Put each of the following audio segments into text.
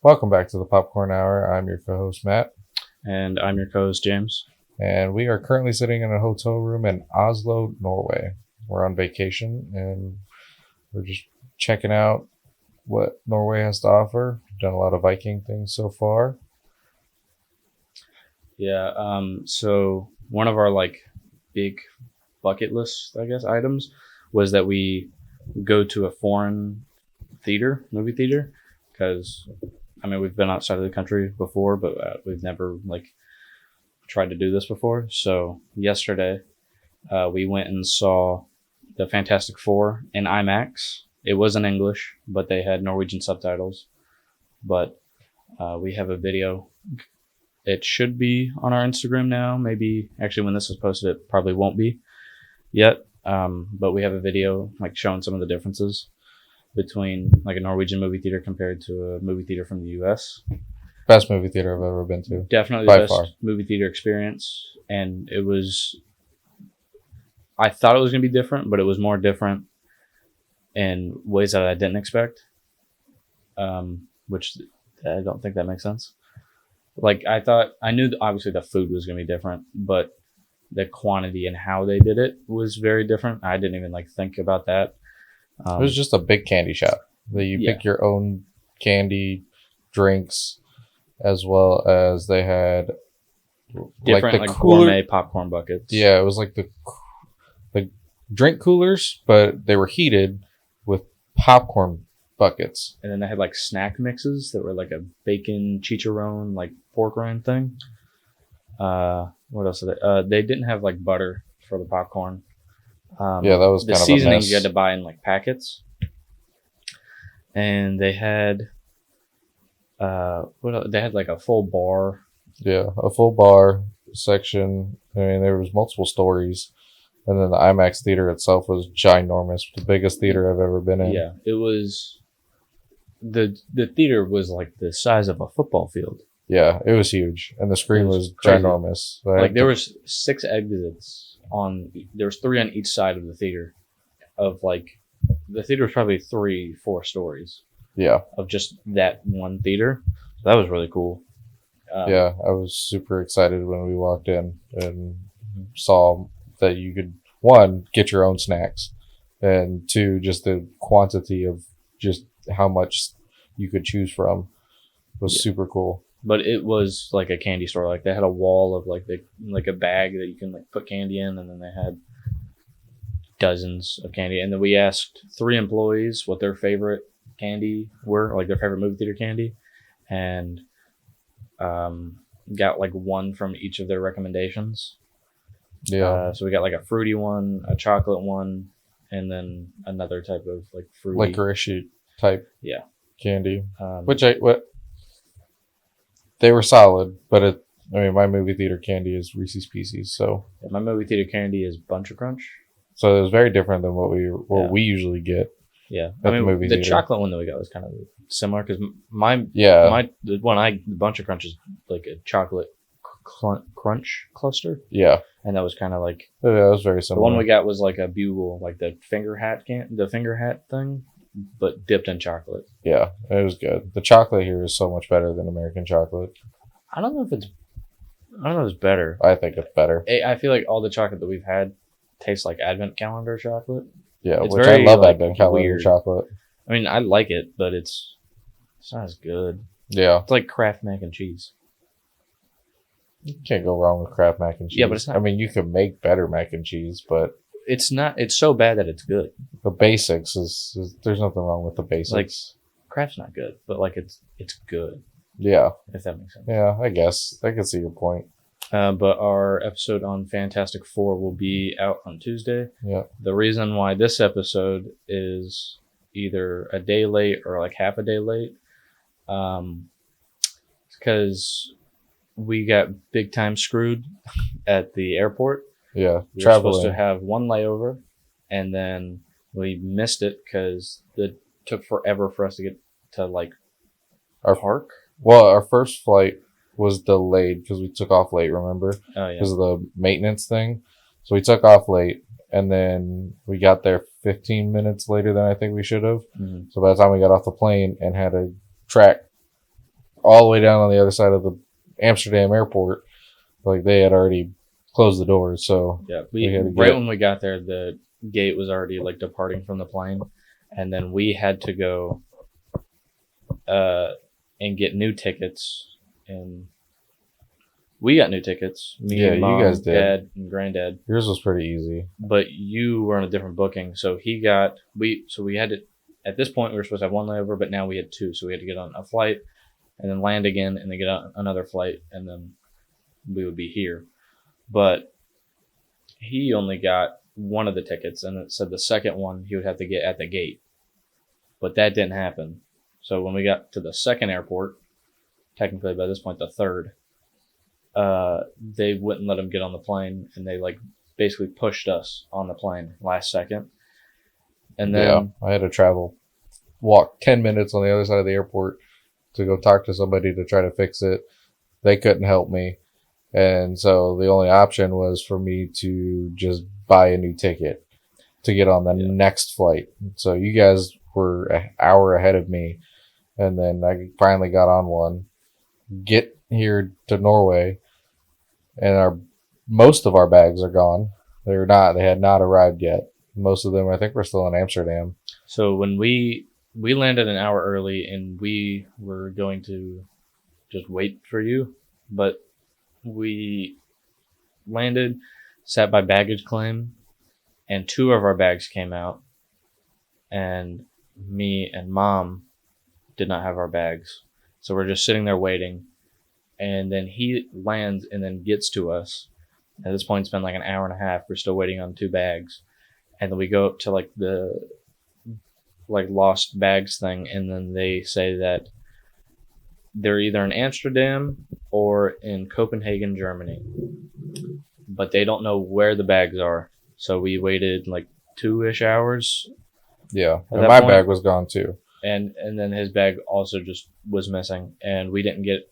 Welcome back to the Popcorn Hour. I'm your co-host Matt, And I'm your co-host, James. and we are currently sitting in a hotel room in Oslo, Norway. We're on vacation, and we're just checking out what Norway has to offer. We've done a lot of Viking things so far. Yeah, so one of our big bucket list, I guess, items was that we go to a foreign movie theater, because we've been outside of the country before, but we've never tried to do this before. So yesterday, we went and saw the Fantastic Four in IMAX. It was in English, but they had Norwegian subtitles. But we have a video. It should be on our Instagram now. Maybe actually when this is posted, it probably won't be yet. But we have a video showing some of the differences between a Norwegian movie theater compared to a movie theater from the U.S. Best movie theater I've ever been to. Definitely by the best far. movie theater experience, and it was. I thought it was going to be different, but it was more different in ways that I didn't expect. Which I don't think that makes sense. I knew that obviously the food was going to be different, but the quantity and how they did it was very different. I didn't even think about that. It was just a big candy shop that you pick your own candy, drinks, as well as they had different gourmet popcorn buckets. Yeah, it was like the drink coolers, but they were heated with popcorn buckets. And then they had snack mixes that were a bacon chicharron pork rind thing. What else did they didn't have butter for the popcorn. Yeah, that was the kind seasonings of you had to buy in packets. And they had they had a full bar. Yeah, a full bar section. There was multiple stories. And then the IMAX theater itself was ginormous, the biggest theater I've ever been in. Yeah, it was. The theater was the size of a football field. Yeah, it was huge, and the screen was crazy. ginormous. There was 6 exits on. There was 3 on each side of the theater. The theater was probably 3-4 stories. Yeah, of just that one theater. That was really cool. Yeah, I was super excited when we walked in and saw that you could, 1, get your own snacks, and 2, just the quantity of just how much you could choose from was super cool. But it was like a candy store. They had a wall of a bag that you can put candy in, and then they had dozens of candy. And then we asked 3 employees what their favorite candy were, their favorite movie theater candy, and got 1 from each of their recommendations. Yeah. So we got a fruity one, a chocolate one, and then another type of fruity licorice type candy. Which they were solid, but my movie theater candy is Reese's Pieces, so my movie theater candy is Bunch of Crunch. So it was very different than what we usually get. Yeah, the chocolate one that we got was kind of similar because the Bunch of Crunch is a chocolate crunch cluster. Yeah, and that was kind of that was very similar. The one we got was a bugle, the finger hat thing, but dipped in chocolate. Yeah, it was good. The chocolate here is so much better than American chocolate. I don't know if it's better. I think it's better. I feel like all the chocolate that we've had tastes like Advent calendar chocolate. Yeah, it's which very, I love Advent calendar weird chocolate. I like it, but it's not as good. Yeah. It's like Kraft mac and cheese. You can't go wrong with Kraft mac and cheese. Yeah, but it's not. You can make better mac and cheese, but it's not. It's so bad that it's good. The basics is there's nothing wrong with the basics. Kraft's not good, but it's good. Yeah. If that makes sense. Yeah, I guess. I can see your point. But our episode on Fantastic Four will be out on Tuesday. Yeah. The reason why this episode is either a day late or half a day late, because we got big time screwed at the airport. Yeah, we were supposed to have 1 layover, and then we missed it because it took forever for us to get to our park. Well, our first flight was delayed because we took off late, remember? Oh, yeah. Because of the maintenance thing. So we took off late, and then we got there 15 minutes later than I think we should have. Mm-hmm. So by the time we got off the plane and had to track all the way down on the other side of the Amsterdam airport. Like they had already closed the doors, so Yeah, we had to right when we got there, the gate was already like departing from the plane, and then we had to go and get new tickets, and we got new tickets. Me Yeah, and you mom, guys did. dad, and granddad. yours was pretty easy. But you were on a different booking, so we had to. At this point, we were supposed to have one layover, but now we had two, so we had to get on a flight and then land again, and then get on another flight, and then we would be here. But he only got one of the tickets, and it said the second one he would have to get at the gate. But that didn't happen. So when we got to the second airport, technically by this point the third, they wouldn't let him get on the plane, and they like basically pushed us on the plane last second. And then I had to walk 10 minutes on the other side of the airport to go talk to somebody to try to fix it. They couldn't help me. And so the only option was for me to just buy a new ticket to get on the next flight. So you guys were an hour ahead of me. And then I finally got on one, get here to Norway, and most of our bags are gone. They had not arrived yet. Most of them, I think, were still in Amsterdam. So when we landed an hour early, and we were going to just wait for you, but we landed, sat by baggage claim, and two of our bags came out, and me and mom did not have our bags. So we're just sitting there waiting, and then he lands and then gets to us. At this point, it's been like an hour and a half. We're still waiting on two bags. And then we go up to like the lost bags thing, and then they say that they're either in Amsterdam or in Copenhagen, Germany. But they don't know where the bags are. So we waited like 2-ish hours. Yeah. And my bag was gone too. And then his bag also just was missing. And we didn't get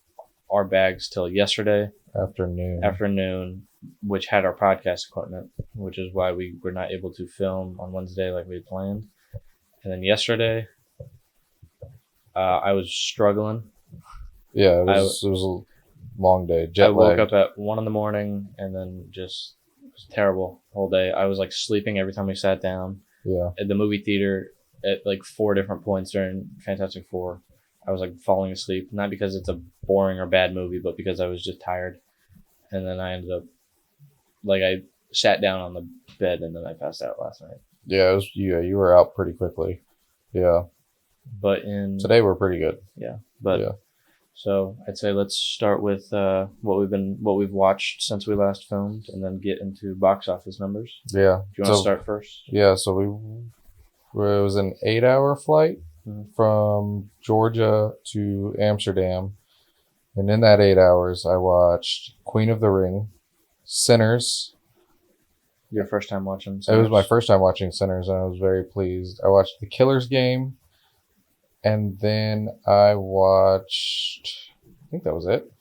our bags till yesterday afternoon, which had our podcast equipment, which is why we were not able to film on Wednesday like we had planned. And then yesterday, I was struggling. Yeah, it was a long day. Jet woke lagged. up at 1 a.m. and then just it was terrible whole day. I was like sleeping every time we sat down. Yeah. At the movie theater at like 4 different points during Fantastic Four, I was like falling asleep, not because it's a boring or bad movie, but because I was just tired. And then I ended up I sat down on the bed and then I passed out last night. Yeah, you were out pretty quickly. Yeah. But today we're pretty good. Yeah. So I'd say let's start with what we've watched since we last filmed, and then get into box office numbers. Yeah. Do you want to start first? Yeah. So it was an 8-hour flight from Georgia to Amsterdam, and in that 8 hours, I watched Queen of the Ring, Sinners. Your first time watching Sinners? It was my first time watching Sinners, and I was very pleased. I watched The Killer's Game, and then I watched, I think that was it.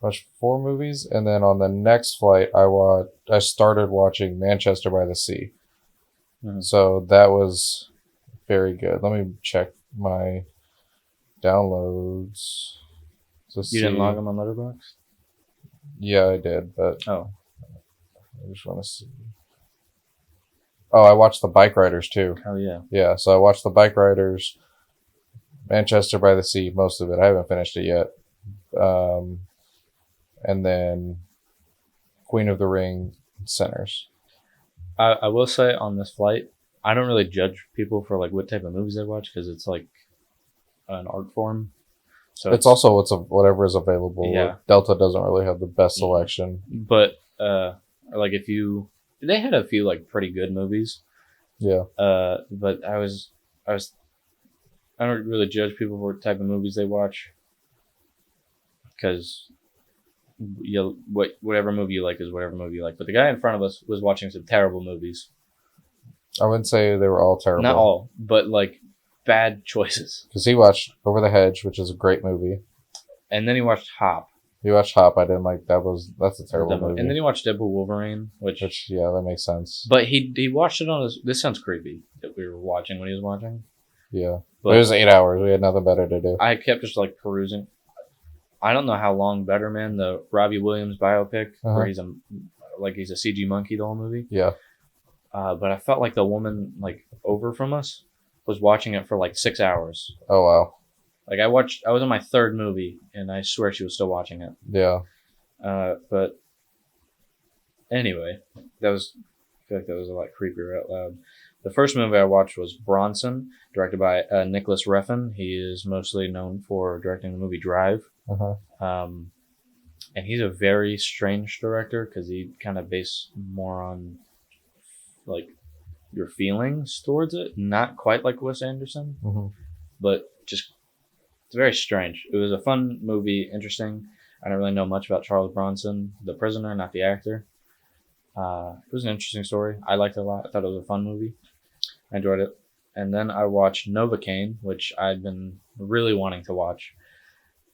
I watched 4 movies, and then on the next flight, I started watching Manchester by the Sea. Mm-hmm. So that was very good. Let me check my downloads. You didn't log them on Letterboxd? Yeah, I did, but I just want to see. Oh, I watched The Bike Riders too. Oh yeah. Yeah, so I watched The Bike Riders, Manchester by the Sea, most of it. I haven't finished it yet. And then Queen of the Ring, Sinners. I will say on this flight, I don't really judge people for like what type of movies they watch, because it's like an art form. So it's also whatever is available. Yeah. Delta doesn't really have the best selection. But like they had a few like pretty good movies. Yeah. But I don't really judge people for what type of movies they watch, because whatever movie you like is whatever movie you like. But the guy in front of us was watching some terrible movies. I wouldn't say they were all terrible. Not all, but like bad choices. Because he watched Over the Hedge, which is a great movie. And then he watched Hop. He watched Hop. I didn't like that's a terrible movie. And then he watched Deadpool Wolverine, which yeah, that makes sense. But he watched it on his. This sounds creepy that we were watching when he was watching. Yeah, but it was 8 hours. We had nothing better to do. I kept just like perusing. I don't know how long Better Man, the Robbie Williams biopic, where Uh-huh. he's a CG monkey the whole movie. Yeah. But I felt like the woman like over from us was watching it for like 6 hours. Oh wow. Like I was on my third movie, and I swear she was still watching it. Yeah. But anyway, I feel like that was a lot creepier out loud. The first movie I watched was Bronson, directed by Nicholas Refn. He is mostly known for directing the movie Drive. Uh-huh. And he's a very strange director because he kind of based more on like your feelings towards it. Not quite like Wes Anderson, Mm-hmm. but just it's very strange. It was a fun movie, interesting. I don't really know much about Charles Bronson, the prisoner, not the actor. It was an interesting story. I liked it a lot. I thought it was a fun movie. I enjoyed it. And then I watched Novocaine, which I'd been really wanting to watch.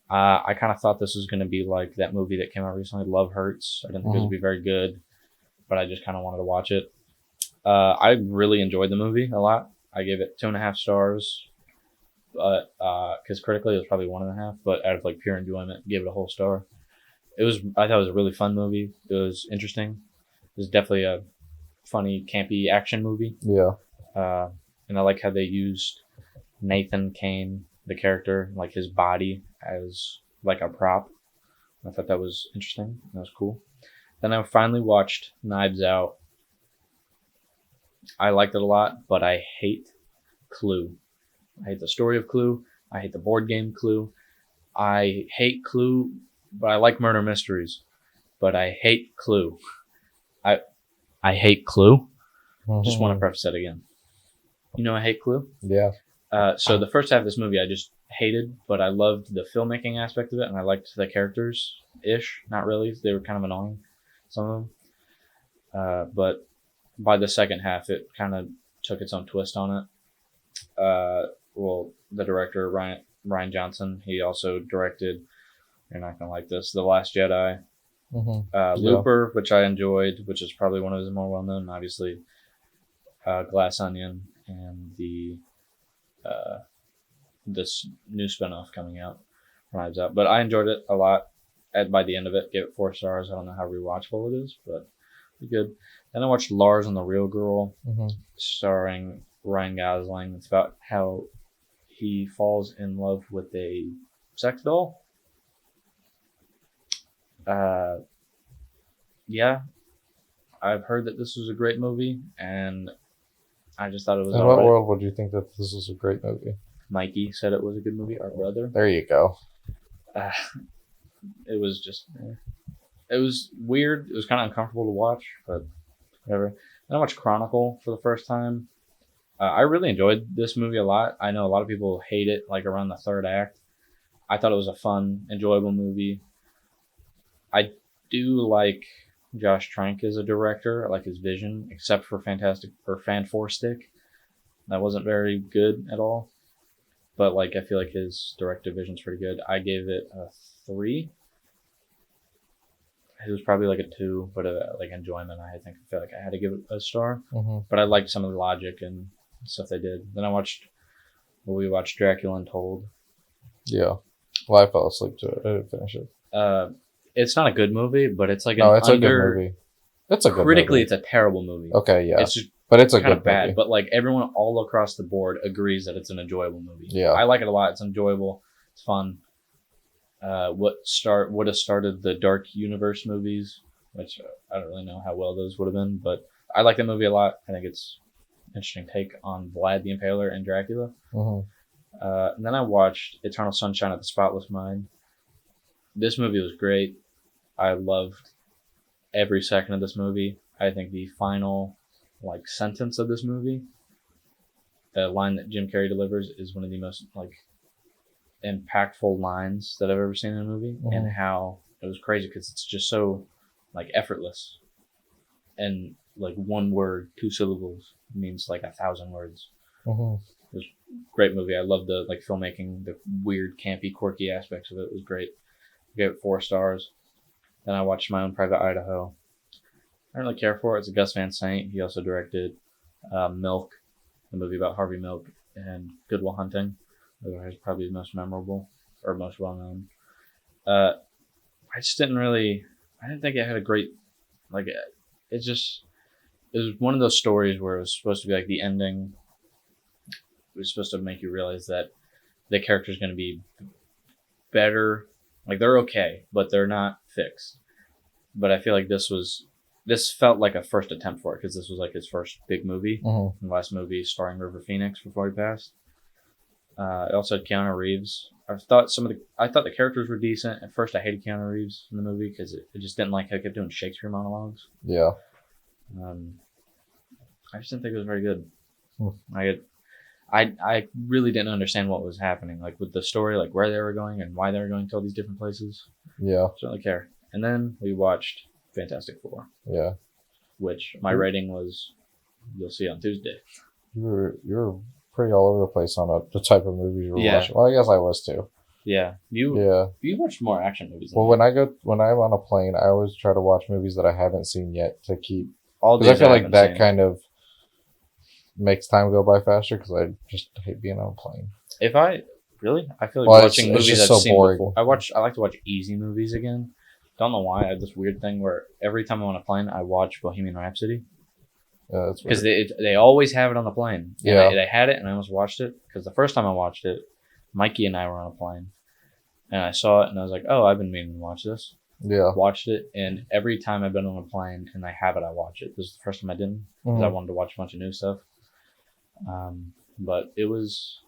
I kind of thought this was going to be like that movie that came out recently, Love Hurts. I didn't think it was going to be very good, but I just kind of wanted to watch it. I really enjoyed the movie a lot. I gave it 2.5 stars, but because critically it was probably 1.5, but out of like pure enjoyment, gave it a whole star. I thought it was a really fun movie. It was interesting. It was definitely a funny, campy action movie. Yeah. And I like how they used Nathan Kane, the character, like his body as like a prop. I thought that was interesting. That was cool. Then I finally watched Knives Out. I liked it a lot, but I hate Clue. I hate the story of Clue. I hate the board game Clue. I hate Clue, but I like murder mysteries. But I hate Clue. I hate Clue. Just want to preface that again. You know I hate Clue? Yeah. So the first half of this movie I just hated, but I loved the filmmaking aspect of it, and I liked the characters-ish. Not really. They were kind of annoying, some of them. But by the second half, it kind of took its own twist on it. Well, the director, Ryan Johnson, he also directed, you're not going to like this, The Last Jedi. Looper, which I enjoyed, which is probably one of his more well-known, obviously. Glass Onion, and this new spinoff coming out, Knives Out. But I enjoyed it a lot. By the end of it, gave it 4 stars. I don't know how rewatchable it is, but good. Then I watched Lars and the Real Girl, starring Ryan Gosling. It's about how he falls in love with a sex doll. Yeah, I've heard that this was a great movie, and I just thought it was In all what right. world would you think that this is a great movie? Mikey said it was a good movie. Our brother. There you go. It was just, it was weird. It was kind of uncomfortable to watch, but whatever. Then I watched Chronicle for the first time. I really enjoyed this movie a lot. I know a lot of people hate it, like around the third act. I thought it was a fun, enjoyable movie. I do like Josh Trank as a director. I like his vision, except for Fan Four Stick. That wasn't very good at all. But like I feel like his director vision's pretty good. I gave it a 3. It was probably like a 2, but like enjoyment, I feel like I had to give it a star. But I liked some of the logic and stuff they did. Then we watched Dracula Untold. Yeah. Well, I fell asleep to it. I didn't finish it. It's not a good movie, but it's like No, it's a good movie. It's a good critically, movie. it's a terrible movie. Okay, yeah. It's just but it's a kind good of bad. movie. But like everyone all across the board agrees that it's an enjoyable movie. Yeah. I like it a lot. It's enjoyable. It's fun. Would have started the Dark Universe movies, which I don't really know how well those would have been, but I like that movie a lot. I think it's an interesting take on Vlad the Impaler and Dracula. And then I watched Eternal Sunshine of the Spotless Mind. This movie was great. I loved every second of this movie. I think the final like sentence of this movie, the line that Jim Carrey delivers, is one of the most like impactful lines that I've ever seen in a movie, and how it was crazy because it's just so like effortless, and like one word, 2 syllables means like 1,000 words. It was a great movie. I love the like filmmaking, the weird, campy, quirky aspects of it. It was great. I gave it 4 stars. Then I watched My Own Private Idaho. I don't really care for it. It's a Gus Van Sant. He also directed Milk, the movie about Harvey Milk, and Good Will Hunting. Those are probably the most memorable or most well known. I just didn't really. I didn't think it had a great like. It just it was one of those stories where it was supposed to be like the ending. It was supposed to make you realize that the character's going to be better. Like they're okay, but they're not fixed. But I feel like this felt like a first attempt for it because this was like his first big movie. Mm-hmm. The last movie starring River Phoenix before he passed. It also had Keanu Reeves. I thought the characters were decent. At first, I hated Keanu Reeves in the movie because it just didn't like how he kept doing Shakespeare monologues. Yeah. I just didn't think it was very good. Hmm. I really didn't understand what was happening, like with the story, like where they were going and why they were going to all these different places. Yeah. Didn't really care. And then we watched Fantastic Four. Yeah. Which my rating was, you'll see on Tuesday. You were pretty all over the place on the type of movies you were Yeah. watching. Well, I guess I was too. Yeah, you watched more action movies. Well, when I'm on a plane, I always try to watch movies that I haven't seen yet to keep. all Because I feel like that seen. kind of makes time go by faster. Because I just hate being on a plane. If I really, I feel like Well, watching it's movies just I've so seen boring. before. I like to watch easy movies again. Don't know why. I have this weird thing where every time I'm on a plane, I watch Bohemian Rhapsody That's because weird. they always have it on the plane. And Yeah. they had it, and I almost watched it because the first time I watched it, Mikey and I were on a plane, and I saw it, and I was like, "Oh, I've been meaning to watch this." Yeah. Watched it, and every time I've been on a plane and I have it, I watch it. This is the first time I didn't because I Mhm. wanted to watch a bunch of new stuff. But it was.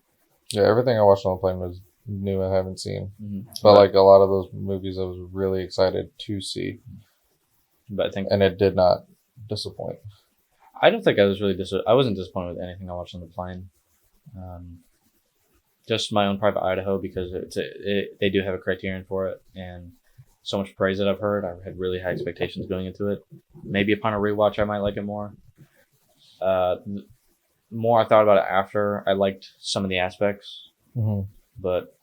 Yeah. Everything I watched on the plane was new. I haven't seen. Mhm. But like a lot of those movies, I was really excited to see, But I think and it did not disappoint. I don't think I was really I wasn't disappointed with anything I watched on the plane. Just my own private Idaho because they do have a criterion for it, and so much praise that I've heard. I had really high expectations going into it. Maybe upon a rewatch, I might like it more. The more I thought about it after, I liked some of the aspects, Mm-hmm. but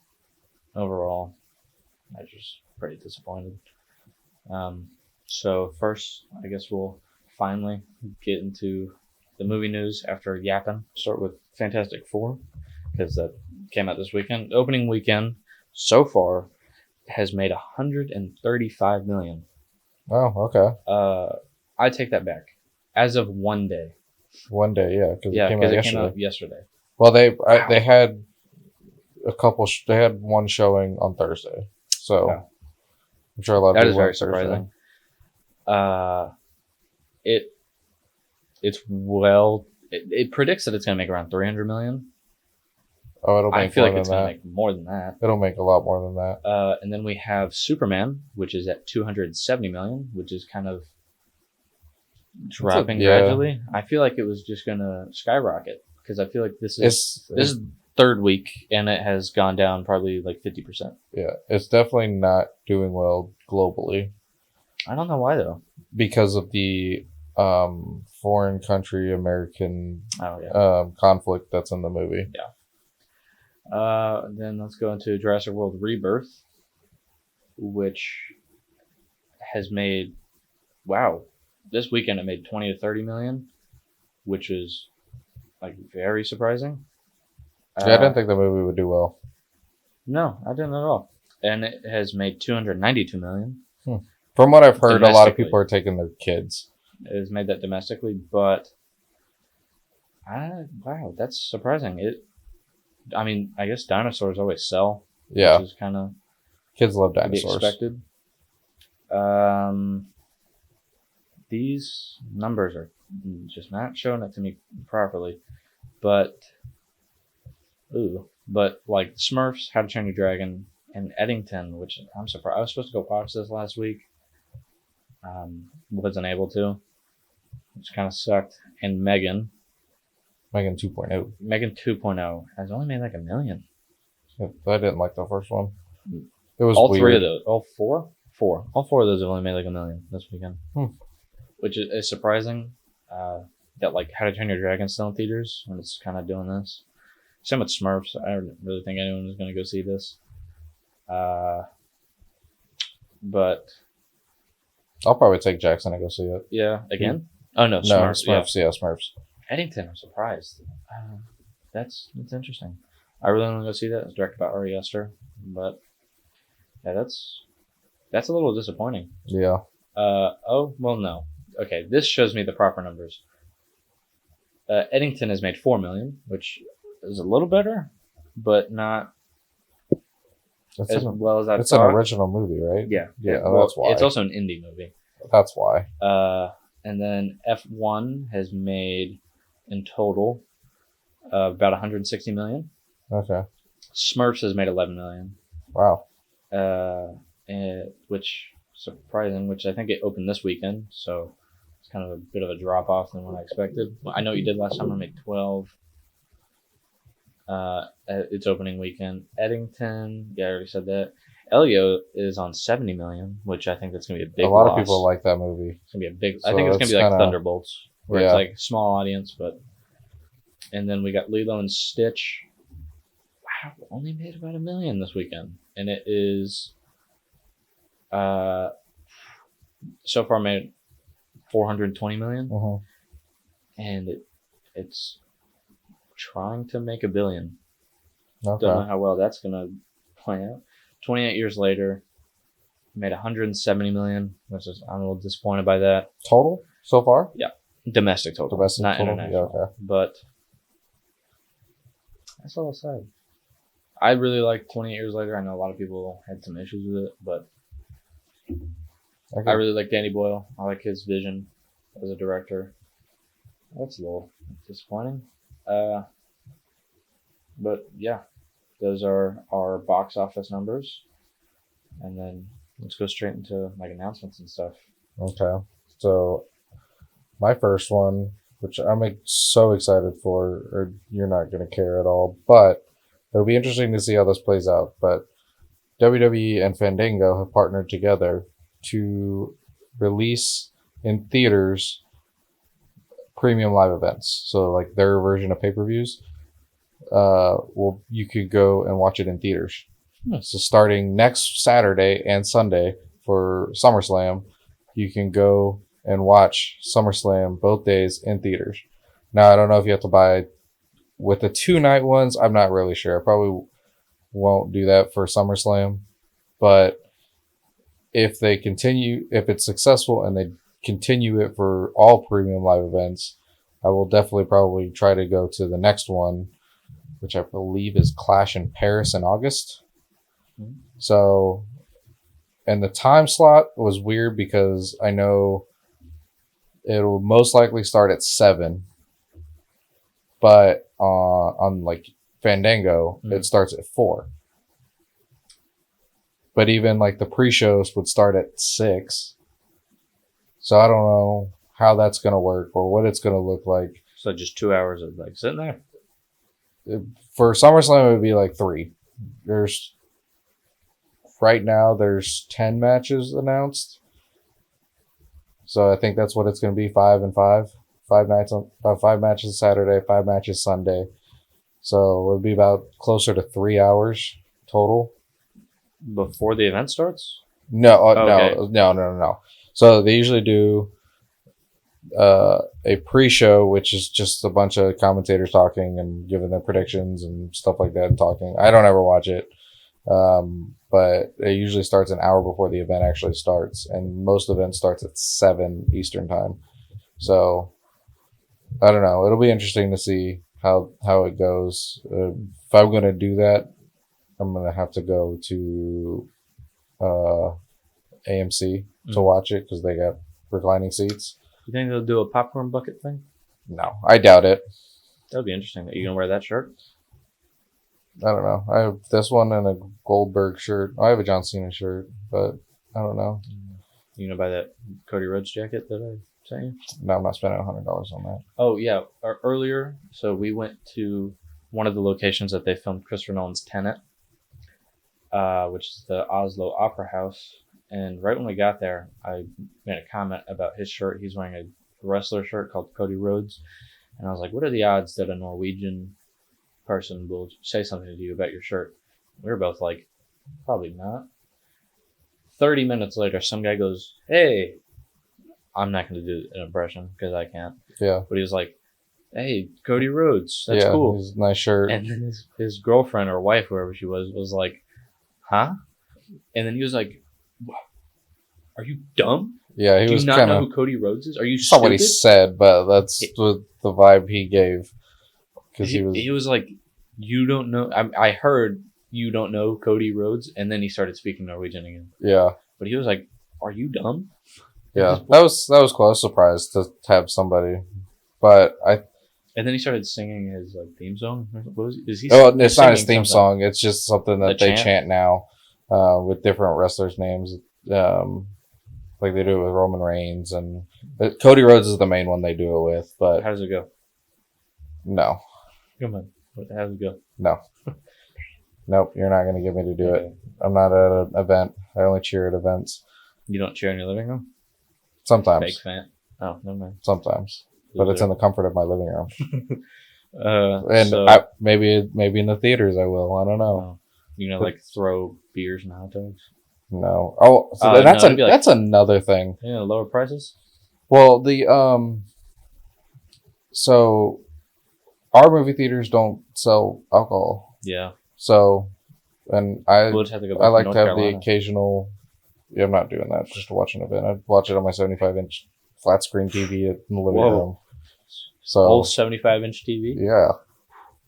overall, I was just pretty disappointed. So first, I guess we'll finally get into the movie news after yapping. Start with Fantastic Four because that came out this weekend. Opening weekend so far has made 135 million. Oh, okay. I take that back. As of one day. One day, yeah, because Yeah, it came out because it yesterday. came out yesterday. Well, they had a couple. They had one showing on Thursday, so Yeah. I'm sure a lot of That people is very went Thursday. surprising. It predicts that it's going to make around 300 million. Oh, it'll I make feel more like than it's going to that. make more than that. It'll make a lot more than that. And then we have Superman, which is at 270 million, which is kind of dropping yeah. gradually. I feel like it was just going to skyrocket because I feel like this is It's third week and it has gone down probably like 50%. yeah, it's definitely not doing well globally I don't know why though. because of the foreign country American Oh yeah. conflict that's in the movie. Then let's go into Jurassic World Rebirth, which has made this weekend it made 20 to 30 million, which is like very surprising. Yeah, I didn't think the movie would do well. No, I didn't at all. And it has made 292 million. From what I've heard, a lot of Domestically. people are taking their kids. It has made that domestically, but wow, that's surprising. I mean, I guess dinosaurs always sell, Yeah, which is kind of kids love to be dinosaurs. expected. These numbers are just not showing it to me properly, but like Smurfs, How to Train Your Dragon, and Eddington, which I'm surprised. I was supposed to go watch this last week, wasn't able to, which kind of sucked. And Megan 2.0. Megan 2.0 has only made like 1 million. I didn't like the first one. It was All weird. three of those, all four, all four of those have only made like 1 million this weekend, which is surprising. That like How to Train Your Dragon still in theaters when it's kind of doing this. Same with Smurfs. I don't really think anyone is going to go see this. But I'll probably take Jackson to go see it. yeah, again. Oh no, No, Smurfs. Smurfs. Yeah, Smurfs. Eddington, I'm surprised. That's interesting. I really want to go see that. It's directed by Ari Aster, but yeah, that's That's a little disappointing. Yeah. Oh, well, no. Okay, this shows me the proper numbers. Eddington has made 4 million, which is a little better, but not as well as I it's an thought. original movie, right? Yeah. Yeah, Well, that's why. it's also an indie movie. That's why. And then F1 has made in total about 160 million. Okay. Smurfs has made 11 million. Wow. Which surprising, which I think it opened this weekend, so it's kind of a bit of a drop off than what I expected. I know you did last summer make 12. Its opening weekend. Eddington, yeah, I already said that. Elio is on 70 million, which I think that's gonna be a big. A lot loss. of people like that movie. It's gonna be a big. So I think it's gonna be like kinda, Thunderbolts, where it's like small audience, but. And then we got Lilo and Stitch. Wow, only made about $1 million this weekend, and it is. So far made 420 million, and it's trying to make $1 billion. Okay. Don't know how well that's gonna play out. 28 years later, made 170 million, which is I'm a little disappointed by that. Total so far? Yeah, domestic total, not total? international. Yeah, okay. But that's all I'll say. I really like 28 Years Later. I know a lot of people had some issues with it, but I really like Danny Boyle. I like his vision as a director. That's a little disappointing. But yeah, those are our box office numbers. And then let's go straight into like announcements and stuff. Okay. So my first one, which I'm so excited for, or you're not going to care at all, but it'll be interesting to see how this plays out. But WWE and Fandango have partnered together to release in theaters premium live events. So like their version of pay-per-views, you could go and watch it in theaters. So starting next Saturday and Sunday for SummerSlam, you can go and watch SummerSlam both days in theaters. Now, I don't know if you have to buy with the 2-night ones. I'm not really sure. I probably won't do that for SummerSlam. But if it's successful and they continue it for all premium live events, I will definitely probably try to go to the next one, which I believe is Clash in Paris in August. So, and the time slot was weird because I know it'll most likely start at 7, but on like Fandango, it starts at 4. But even like the pre-shows would start at 6. So I don't know how that's going to work or what it's going to look like. So just 2 hours of like sitting there? For SummerSlam, it would be like 3. Right now, there's 10 matches announced. So I think that's what it's going to be, 5 and 5. 5 matches Saturday, 5 matches Sunday. So it would be about closer to 3 hours total. Before the event starts? No. So they usually do a pre-show, which is just a bunch of commentators talking and giving their predictions and stuff like that and talking. I don't ever watch it. But it usually starts an hour before the event actually starts, and most events starts at 7 Eastern time. So I don't know. It'll be interesting to see how it goes. If I'm going to do that, I'm going to have to go to AMC to watch it because they got reclining seats. You think they'll do a popcorn bucket thing? No, I doubt it. That would be interesting. Are you going to wear that shirt? I don't know. I have this one and a Goldberg shirt. I have a John Cena shirt, but I don't know. You gonna buy that Cody Rhodes jacket that I sent you? No, I'm not spending $100 on that. Oh yeah, earlier. So we went to one of the locations that they filmed Christopher Nolan's Tenet, which is the Oslo Opera House. And right when we got there, I made a comment about his shirt. He's wearing a wrestler shirt called Cody Rhodes, and I was like, "What are the odds that a Norwegian person will say something to you about your shirt?" We were both like, probably not. 30 minutes later, some guy goes, "Hey," I'm not going to do an impression because I can't. Yeah. But he was like, "Hey, Cody Rhodes, that's cool. His nice shirt." And then his girlfriend or wife, whoever she was like, "Huh?" And then he was like, Are you dumb? Yeah, he Do was you not kind know of. who Cody Rhodes is? Are you That's not what he stupid? said, but that's the vibe he gave. Because He was like, you don't know. I heard you don't know Cody Rhodes, and then he started speaking Norwegian again. Yeah, But he was like, "Are you dumb?" yeah. That was cool. I was surprised to have somebody, but I. And then he started singing his like theme song. What was he? Is he? Oh, he's it's not his singing theme something. song. It's just something that The they chant? chant now, with different wrestlers' names. Like they do it with Roman Reigns and Cody Rhodes is the main one they do it with. But How does it go? no, Come on, how does it go? no, nope. You're not gonna get me to do it. I'm not at an event. I only cheer at events. You don't cheer in your living room? Sometimes. Fake fan. Oh, never mind. Sometimes. But it's in the comfort of my living room. And so, maybe in the theaters I will. I don't know. like throw beers and hot dogs. No. Oh, so No, that's it'd be like- that's another thing. Yeah, lower prices. Well, so our movie theaters don't sell alcohol. Yeah, So, and we'll just have to go back I like North to have Carolina. the occasional. Yeah, I'm not doing that just to watch an event. I'd watch it on my 75-inch flat screen TV in the living Whoa. room. So Whole 75-inch TV. yeah,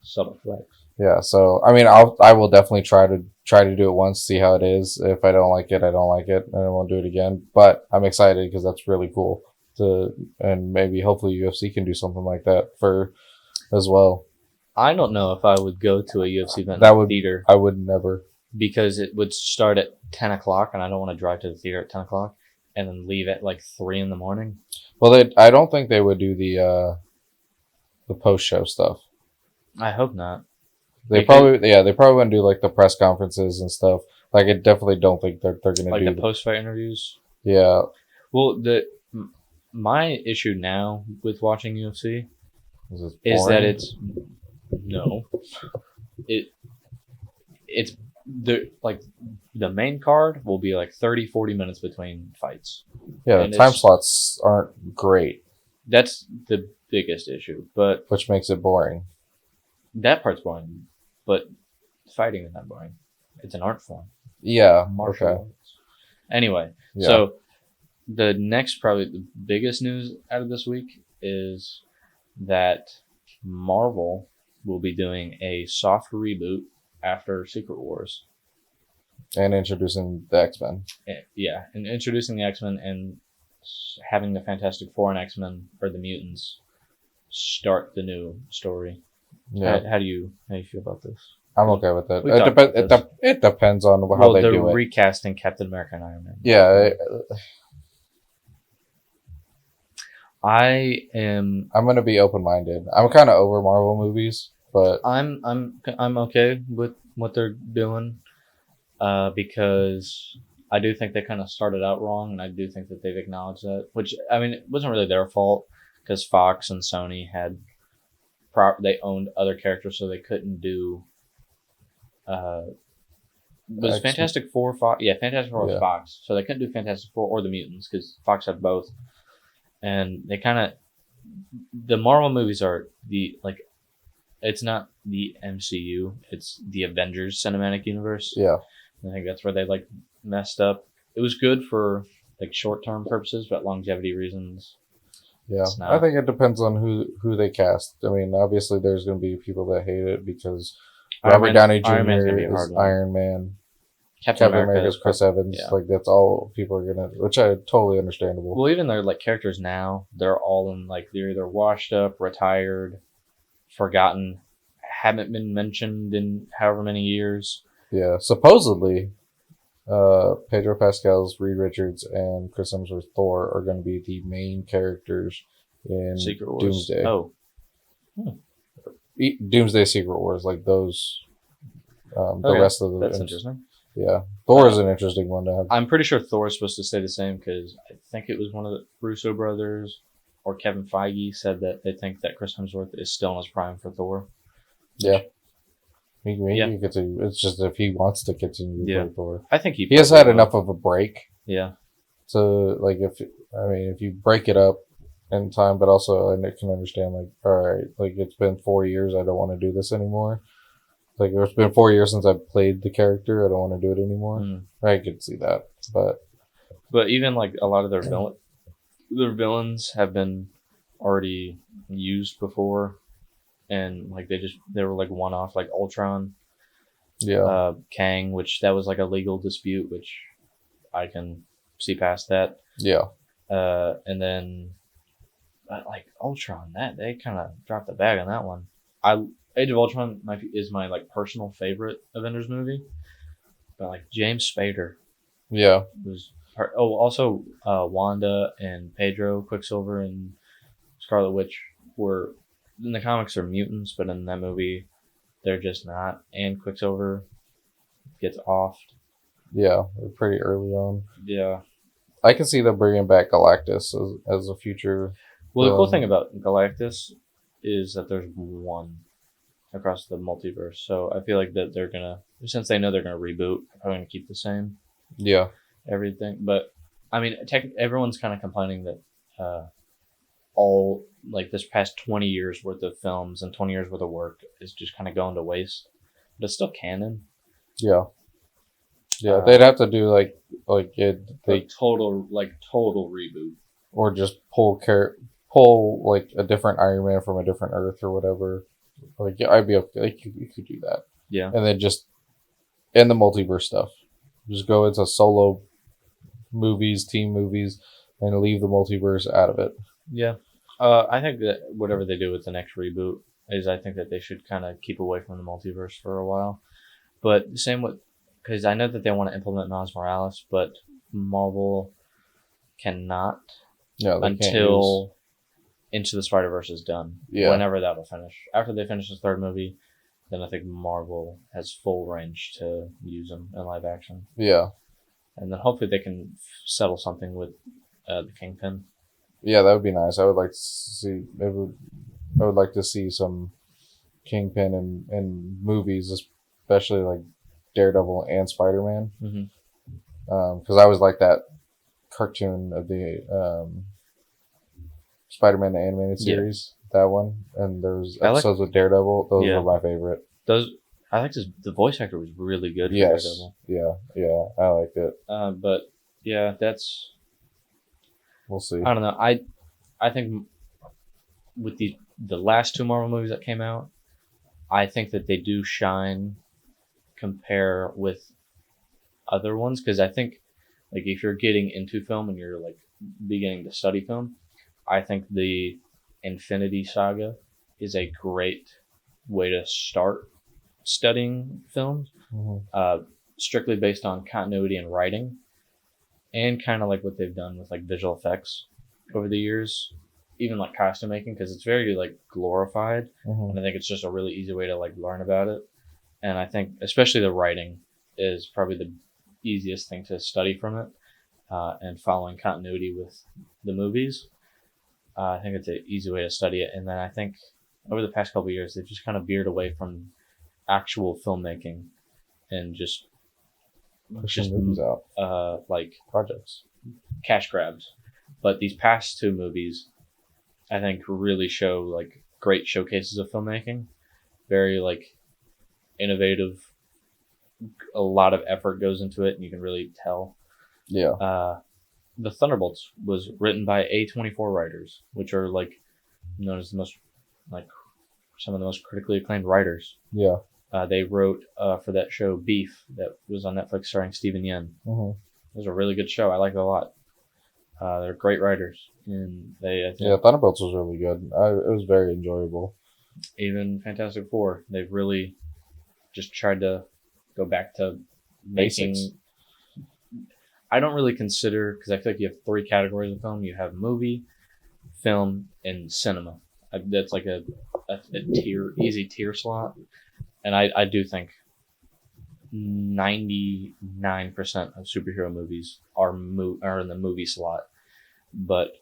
Subtle flex. yeah. So I mean, I will definitely try to do it once, see how it is. If I don't like it, I don't like it, and I won't do it again. But I'm excited because that's really cool. And maybe hopefully UFC can do something like that as well. I don't know if I would go to a UFC event That in the would- theater I would never. because it would start at 10 o'clock, and I don't want to drive to the theater at 10 o'clock and then leave at like 3 in the morning. Well, I don't think they would do the post show stuff. I hope not. They Because- probably wouldn't do like the press conferences and stuff. Like I definitely don't think they're gonna Like do the post-fight interviews. yeah. Well, my issue now with watching UFC Is is that it's no, it's the main card will be like 30-40 minutes between fights. yeah, and the time it's- slots aren't great, That's the biggest issue, but which makes it boring. that part's boring. But fighting is not boring. It's an art form. Yeah. Martial Okay. arts. Anyway, Yeah. so the next, probably the biggest news out of this week is that Marvel will be doing a soft reboot after Secret Wars. And introducing the X-Men. Yeah, and introducing the X-Men and having the Fantastic Four and X-Men, or the mutants, start the new story. Yeah, How do you feel about this? I'm okay with it. We It, talked dep- about it, this. dep- it depends on how Well, they they're do it. recasting Captain America and Iron Man. Yeah, I am. I'm gonna be open-minded. I'm kind of over Marvel movies, but I'm okay with what they're doing, because I do think they kind of started out wrong, and I do think that they've acknowledged that. Which, I mean, it wasn't really their fault because Fox and Sony had they owned other characters, so they couldn't do. Was X-Men. Fantastic Four Fox? Yeah, Fantastic Four was Yeah. Fox, so they couldn't do Fantastic Four or the Mutants because Fox had both, and they kind of. The Marvel movies are it's not the MCU, it's the Avengers Cinematic Universe. yeah, I think that's where they messed up. It was good for short term purposes, but longevity reasons. yeah. It's not. I think it depends on who they cast. I mean, obviously, there's gonna be people that hate it because Robert Downey Iron Man's gonna be Jr. a hard is one. Iron Man. Captain Captain America America's is Chris Evans. yeah. Like that's all people are gonna, which I totally understandable. Well, even their characters now, they're all in they're either washed up, retired, forgotten, haven't been mentioned in however many years. Yeah, supposedly, Pedro Pascal's Reed Richards and Chris Hemsworth's Thor are going to be the main characters in Secret Wars. Doomsday. Oh, Doomsday Secret Wars, like those. The okay. rest of the That's interesting. Yeah, Thor is an interesting one to have. I'm pretty sure Thor's supposed to stay the same because I think it was one of the Russo brothers or Kevin Feige said that they think that Chris Hemsworth is still in his prime for Thor. Yeah. He Yeah. can continue. It's just if he wants to continue to Yeah. play Thor. I think He has probably had will. enough of a break. Yeah. So if you break it up in time, but also I can understand all right, it's been 4 years, I don't want to do this anymore. It's been 4 years since I've played the character, I don't want to do it anymore. Mm. I could see that, but But even like a lot of their villains have been already used before, and like they were like one off, like Ultron, Yeah. Kang, which that was like a legal dispute, which I can see past that. Yeah. And then like Ultron, that they kind of dropped the bag on that one. I Age of Ultron is my like personal favorite Avengers movie, but like James Spader Yeah. was. Also Wanda and Pedro, Quicksilver and Scarlet Witch were in the comics are mutants, but in that movie they're just not. And Quicksilver gets offed. Yeah. They're pretty early on. Yeah. I can see them bringing back Galactus as a future. Well, the cool thing about Galactus is that there's one across the multiverse. So I feel like that they're gonna, since they know they're gonna reboot, they're probably gonna keep the same Yeah. everything. But I mean, everyone's kind of complaining that all like this past 20 years worth of films and 20 years worth of work is just kind of going to waste. But it's still canon. Yeah. Yeah. They'd have to do like total reboot, or just pull like a different Iron Man from a different Earth or whatever. Like, yeah, I'd be okay. Like, you could do that. Yeah. And then just end the multiverse stuff. Just go into solo movies, team movies, and leave the multiverse out of it. Yeah. I think that whatever they do with the next reboot is, I think that they should kind of keep away from the multiverse for a while. But same with, because I know that they want to implement Miles Morales, but Marvel cannot until Into the Spider-Verse is done. Yeah. Whenever that'll finish. After they finish the third movie, then I think Marvel has full range to use them in live action. Yeah. And then hopefully they can settle something with the Kingpin. Yeah, that would be nice. I would like to see. I would like to see some Kingpin in movies, especially like Daredevil and Spider-Man. Because I always like that cartoon of the Spider-Man the animated series. Yeah. That one, and there was episodes with Daredevil. Those were my favorite. I liked the voice actor was really good for Daredevil. Yeah, I liked it. But yeah, that's. We'll see. I don't know. I think with the last two Marvel movies that came out, I think that they do shine compare with other ones, because I think like if you're getting into film and you're like beginning to study film, I think the Infinity Saga is a great way to start studying films, strictly based on continuity and writing. And kind of like what they've done with like visual effects over the years, even like costume making, because it's very like glorified, and I think it's just a really easy way to like learn about it. And I think especially the writing is probably the easiest thing to study from it, and following continuity with the movies. I think it's an easy way to study it. And then I think over the past couple of years, they've just kind of veered away from actual filmmaking and just movies out, like projects, cash grabs. But these past two movies, I think, really show like great showcases of filmmaking. Very like innovative. A lot of effort goes into it, and you can really tell. Yeah. The Thunderbolts was written by A24 writers, which are like known as the most like some of the most critically acclaimed writers. Yeah. They wrote for that show Beef that was on Netflix starring Steven Yeun. It was a really good show. I like it a lot. They're great writers, and Thunderbolts was really good. It was very enjoyable. Even Fantastic Four, they've really just tried to go back to basics. Making. I don't really consider, because I feel like you have three categories of film. You have movie, film, and cinema. That's like a easy tier slot. And I do think 99% of superhero movies are in the movie slot. But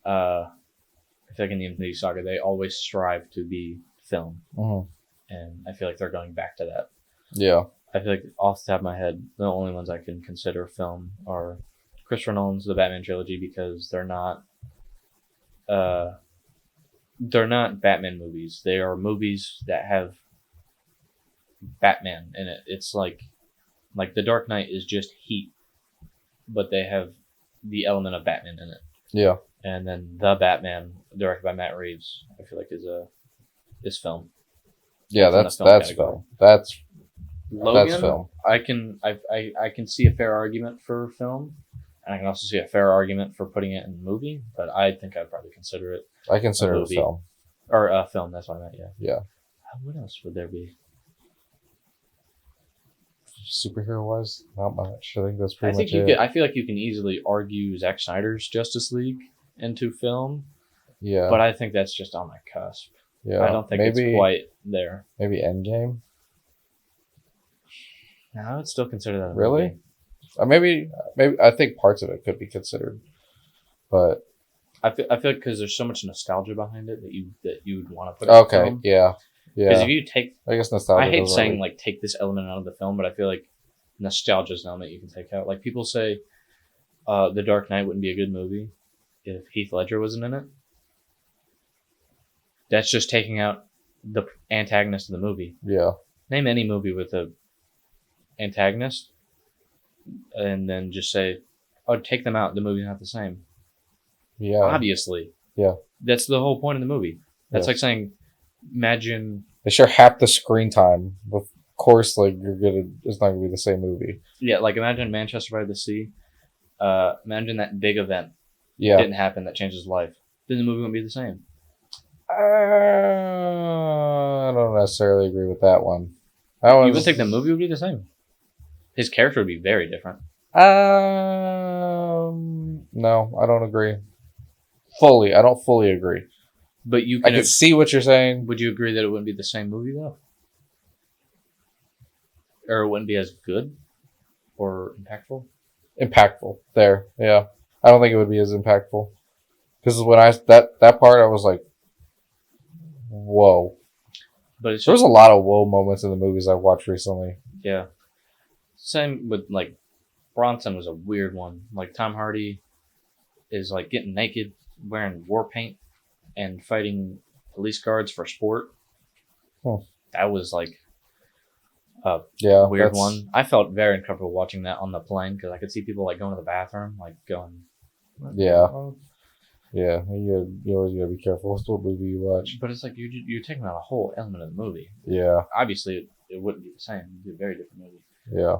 I feel like in the Infinity Saga, they always strive to be film. And I feel like they're going back to that. Yeah. I feel like off the top of my head, the only ones I can consider film are Christopher Nolan's The Batman trilogy, because they're not Batman movies. They are movies that have Batman in it. It's like The Dark Knight is just heat but they have the element of Batman in it. Yeah. And then The Batman, directed by Matt Reeves, I feel like is film. Yeah, It's in the that's film that's category. film. That's Logan, film. I can see a fair argument for film, and I can also see a fair argument for putting it in a movie. But I think I'd probably consider it I consider it a movie. film. or a film. That's what I meant. Yeah. Yeah. What else would there be? Superhero wise, not much. I think that's I pretty think much you it. could. I feel like you can easily argue Zack Snyder's Justice League into film, Yeah. but I think that's just on the cusp. Yeah. I don't think it's quite there. Maybe Endgame. No, I would still consider that a Really? movie. Maybe I think parts of it could be considered, but I feel like because there's so much nostalgia behind it that you would want to put it in okay. film. Yeah. Because Yeah. if you take, I guess nostalgia. I hate doesn't saying really- like take this element out of the film, but I feel like nostalgia is an element you can take out. Like people say, The Dark Knight wouldn't be a good movie if Heath Ledger wasn't in it. That's just taking out the antagonist of the movie. Yeah. Name any movie with a antagonist, and then just say, "Oh, take them out. The movie's not the same." Yeah. Obviously. Yeah. That's the whole point of the movie. That's Yes. like saying, imagine. They share half the screen time. Of course, like it's not gonna be the same movie. Yeah, like imagine Manchester by the Sea. Imagine that big event Yeah. didn't happen that changed his life. Then the movie wouldn't be the same. I don't necessarily agree with that one. That You one's- would think the movie would be the same. His character would be very different. No, I don't agree. I don't fully agree. But you I can. can see what you're saying. Would you agree that it wouldn't be the same movie though, or it wouldn't be as good or impactful? Impactful there, yeah. I don't think it would be as impactful because when that part, I was like, "Whoa!" But it's There was just, a lot of whoa moments in the movies I've watched recently. yeah. Same with like Bronson was a weird one. Like Tom Hardy is like getting naked, wearing war paint, and fighting police guards for sport. That was like a Yeah, weird that's- one. I felt very uncomfortable watching that on the plane because I could see people like going to the bathroom, like going. Yeah. Yeah, you always gotta be careful with what movie you watch. But it's like you're taking out a whole element of the movie. Yeah, Obviously, it wouldn't be the same. It'd be a very different movie. yeah.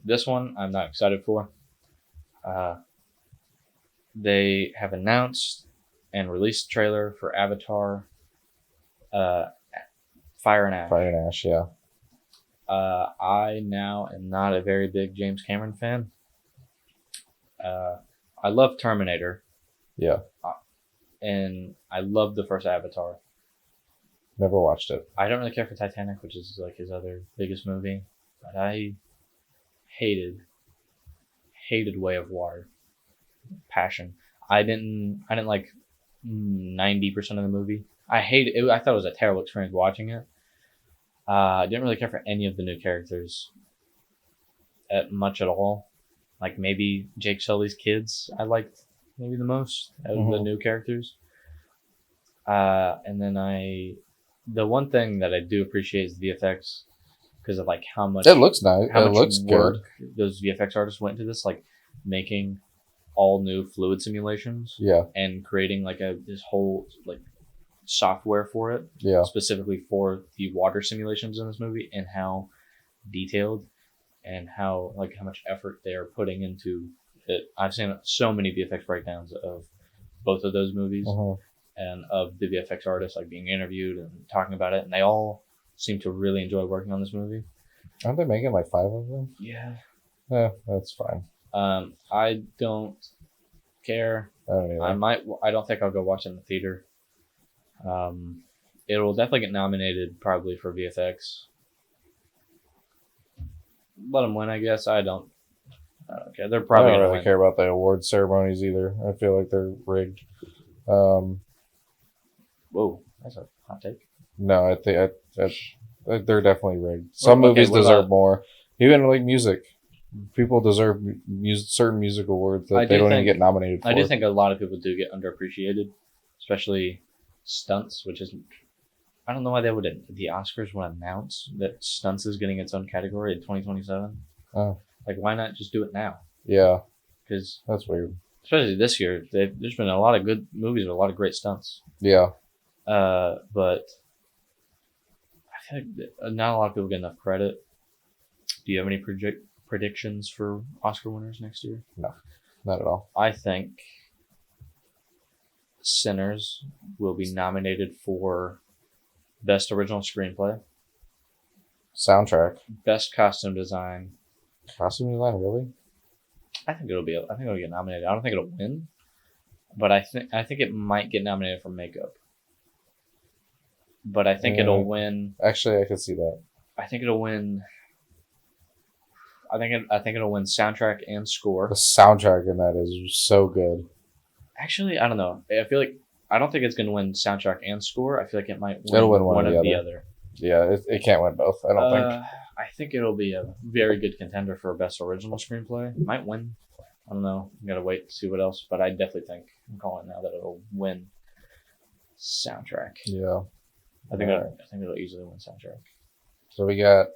This one I'm not excited for. They have announced and released a trailer for Avatar, Fire and Ash. Fire and Ash, yeah. I now am not a very big James Cameron fan. I love Terminator, Yeah. and I love the first Avatar. Never watched it. I don't really care for Titanic, which is like his other biggest movie, but I hated Way of Water. Passion. I didn't like 90% of the movie. I hated it. I thought it was a terrible experience watching it. I didn't really care for any of the new characters much at all. Like maybe Jake Sully's kids I liked maybe the most out of the new characters. And then the one thing that I do appreciate is the VFX because of like how much It looks nice. how It much looks work good. those VFX artists went into this, like making all new fluid simulations Yeah, and creating like this whole like software for it yeah. specifically for the water simulations in this movie, and how detailed and how much effort they are putting into it. I've seen so many VFX breakdowns of both of those movies Mhm. and of the VFX artists like being interviewed and talking about it, and they all seem to really enjoy working on this movie. Aren't they making like 5 of them? Yeah. That's fine. I don't care. I don't either. I don't think I'll go watch it in the theater. It will definitely get nominated probably for VFX. Let them win, I guess. I don't care. They're I probably don't gonna really win. care about the award ceremonies either. I feel like they're rigged. Whoa, that's a hot take. No, I think they're definitely rigged. Some Well, okay, movies what deserve about- more. Even like music, people deserve certain music awards that I they do don't even think- get nominated for. I do think a lot of people do get underappreciated, especially stunts, which is I don't know why the Oscars would announce that stunts is getting its own category in 2027. Oh. Like, why not just do it now? Yeah, because that's weird. especially this year, there's been a lot of good movies with a lot of great stunts. Yeah. But I feel like not a lot of people get enough credit. Do you have any predictions for Oscar winners next year? No, not at all. I think Sinners will be nominated for Best Original Screenplay, Soundtrack. Best Costume Design. Costume design, really? I think it'll get nominated. I don't think it'll win, but I think it might get nominated for makeup. But I think it'll win. Actually, I could see that. I think it'll win. I think it'll win soundtrack and score. The soundtrack in that is so good. Actually, I don't know. I don't think it's going to win soundtrack and score. I feel like it might win, It'll win one of or the the other. Yeah, it can't win both. I don't think. I think it'll be a very good contender for Best Original Screenplay. It might win. I don't know. You got to wait to see what else. But I definitely think, I'm calling it now, that it'll win soundtrack. Yeah. I think it'll easily win soundtrack. So we got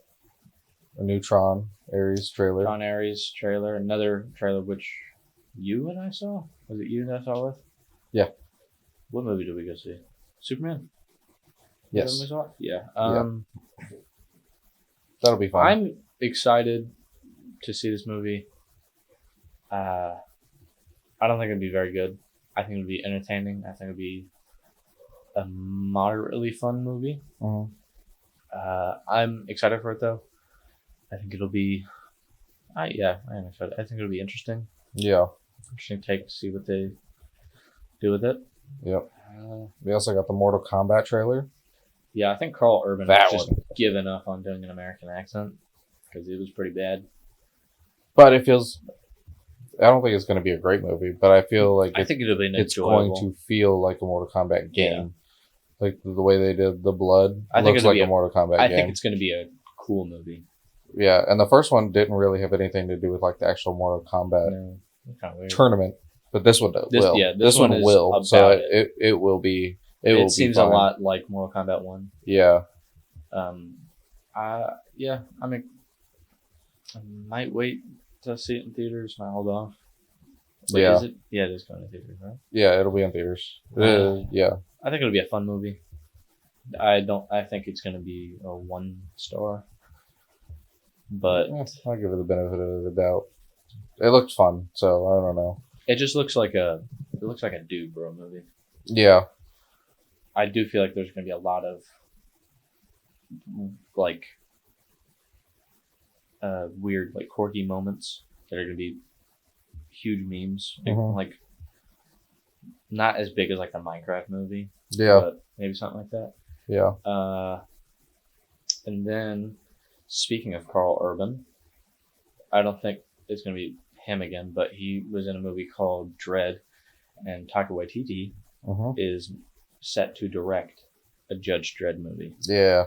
a new Tron Ares trailer. Tron Ares trailer. Another trailer which you and I saw. Was it you that I saw with? Yeah. What movie did we go see? Superman? Yes. We saw it? Yeah. That'll be fun. I'm excited to see this movie. I don't think it'll be very good. I think it'll be entertaining. I think it'll be a moderately fun movie. Mhm. I'm excited for it though. I think it'll be. I am excited. I think it'll be interesting. Yeah. Interesting take to see what they do with it. Yep. We also got the Mortal Kombat trailer. Yeah, I think Carl Urban That has just given up on doing an American accent because it was pretty bad. But it feels. I don't think it's going to be a great movie, but I feel like I think it'll be it's going to feel like a Mortal Kombat game. Like the way they did the blood. I think looks like a Mortal Kombat game. I think it's going to be a cool movie. Yeah, and the first one didn't really have anything to do with like the actual Mortal Kombat tournament, but this one will. This one will. So it will be. It seems a lot like Mortal Kombat 1. Yeah. I mean, I might wait to see it in theaters. Might hold off. Wait, yeah. Is it? Yeah, it is going to theaters, right? Yeah, it'll be in theaters. Yeah. I think it'll be a fun movie. I think it's going to be a 1 star. But I'll give it the benefit of the doubt. It looked fun, so I don't know. It just looks like a Dude Bro movie. Yeah. I do feel like there's going to be a lot of like weird, like quirky moments that are going to be huge memes. Mm-hmm. Like not as big as like the Minecraft movie. Yeah. But maybe something like that. Yeah. And then speaking of Carl Urban, I don't think it's going to be him again, but he was in a movie called Dread, and Taika Waititi is set to direct a Judge Dredd movie. Yeah.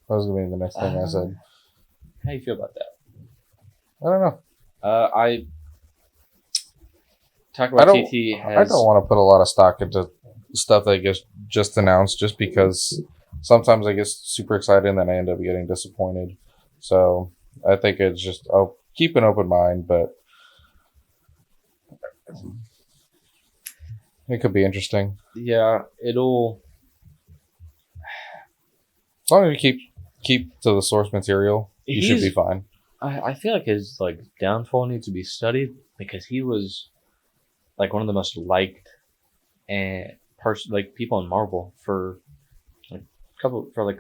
That was going to be the next thing I said. How do you feel about that? I don't know. Taika Waititi I don't want to put a lot of stock into stuff that gets just announced just because sometimes I get super excited and then I end up getting disappointed. So I think it's just, I'll keep an open mind, but it could be interesting. Yeah, it'll. As long as you keep to the source material, you should be fine. I feel like his downfall needs to be studied because he was like one of the most liked and people in Marvel for like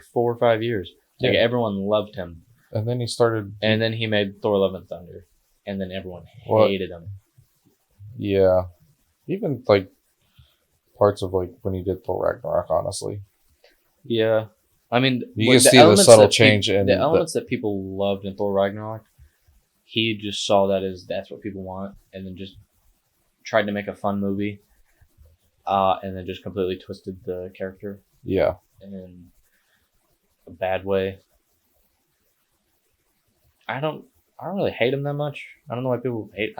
4 or 5 years. Like everyone loved him. And then he started. And then he made Thor: Love and Thunder, and then everyone hated him. Yeah, even like parts of like when he did Thor Ragnarok, honestly. Yeah, I mean, you can see the subtle change in the elements that people loved in Thor Ragnarok. He just saw that as that's what people want, and then just tried to make a fun movie, and then just completely twisted the character. Yeah, in a bad way. I don't really hate him that much. I don't know why people hate.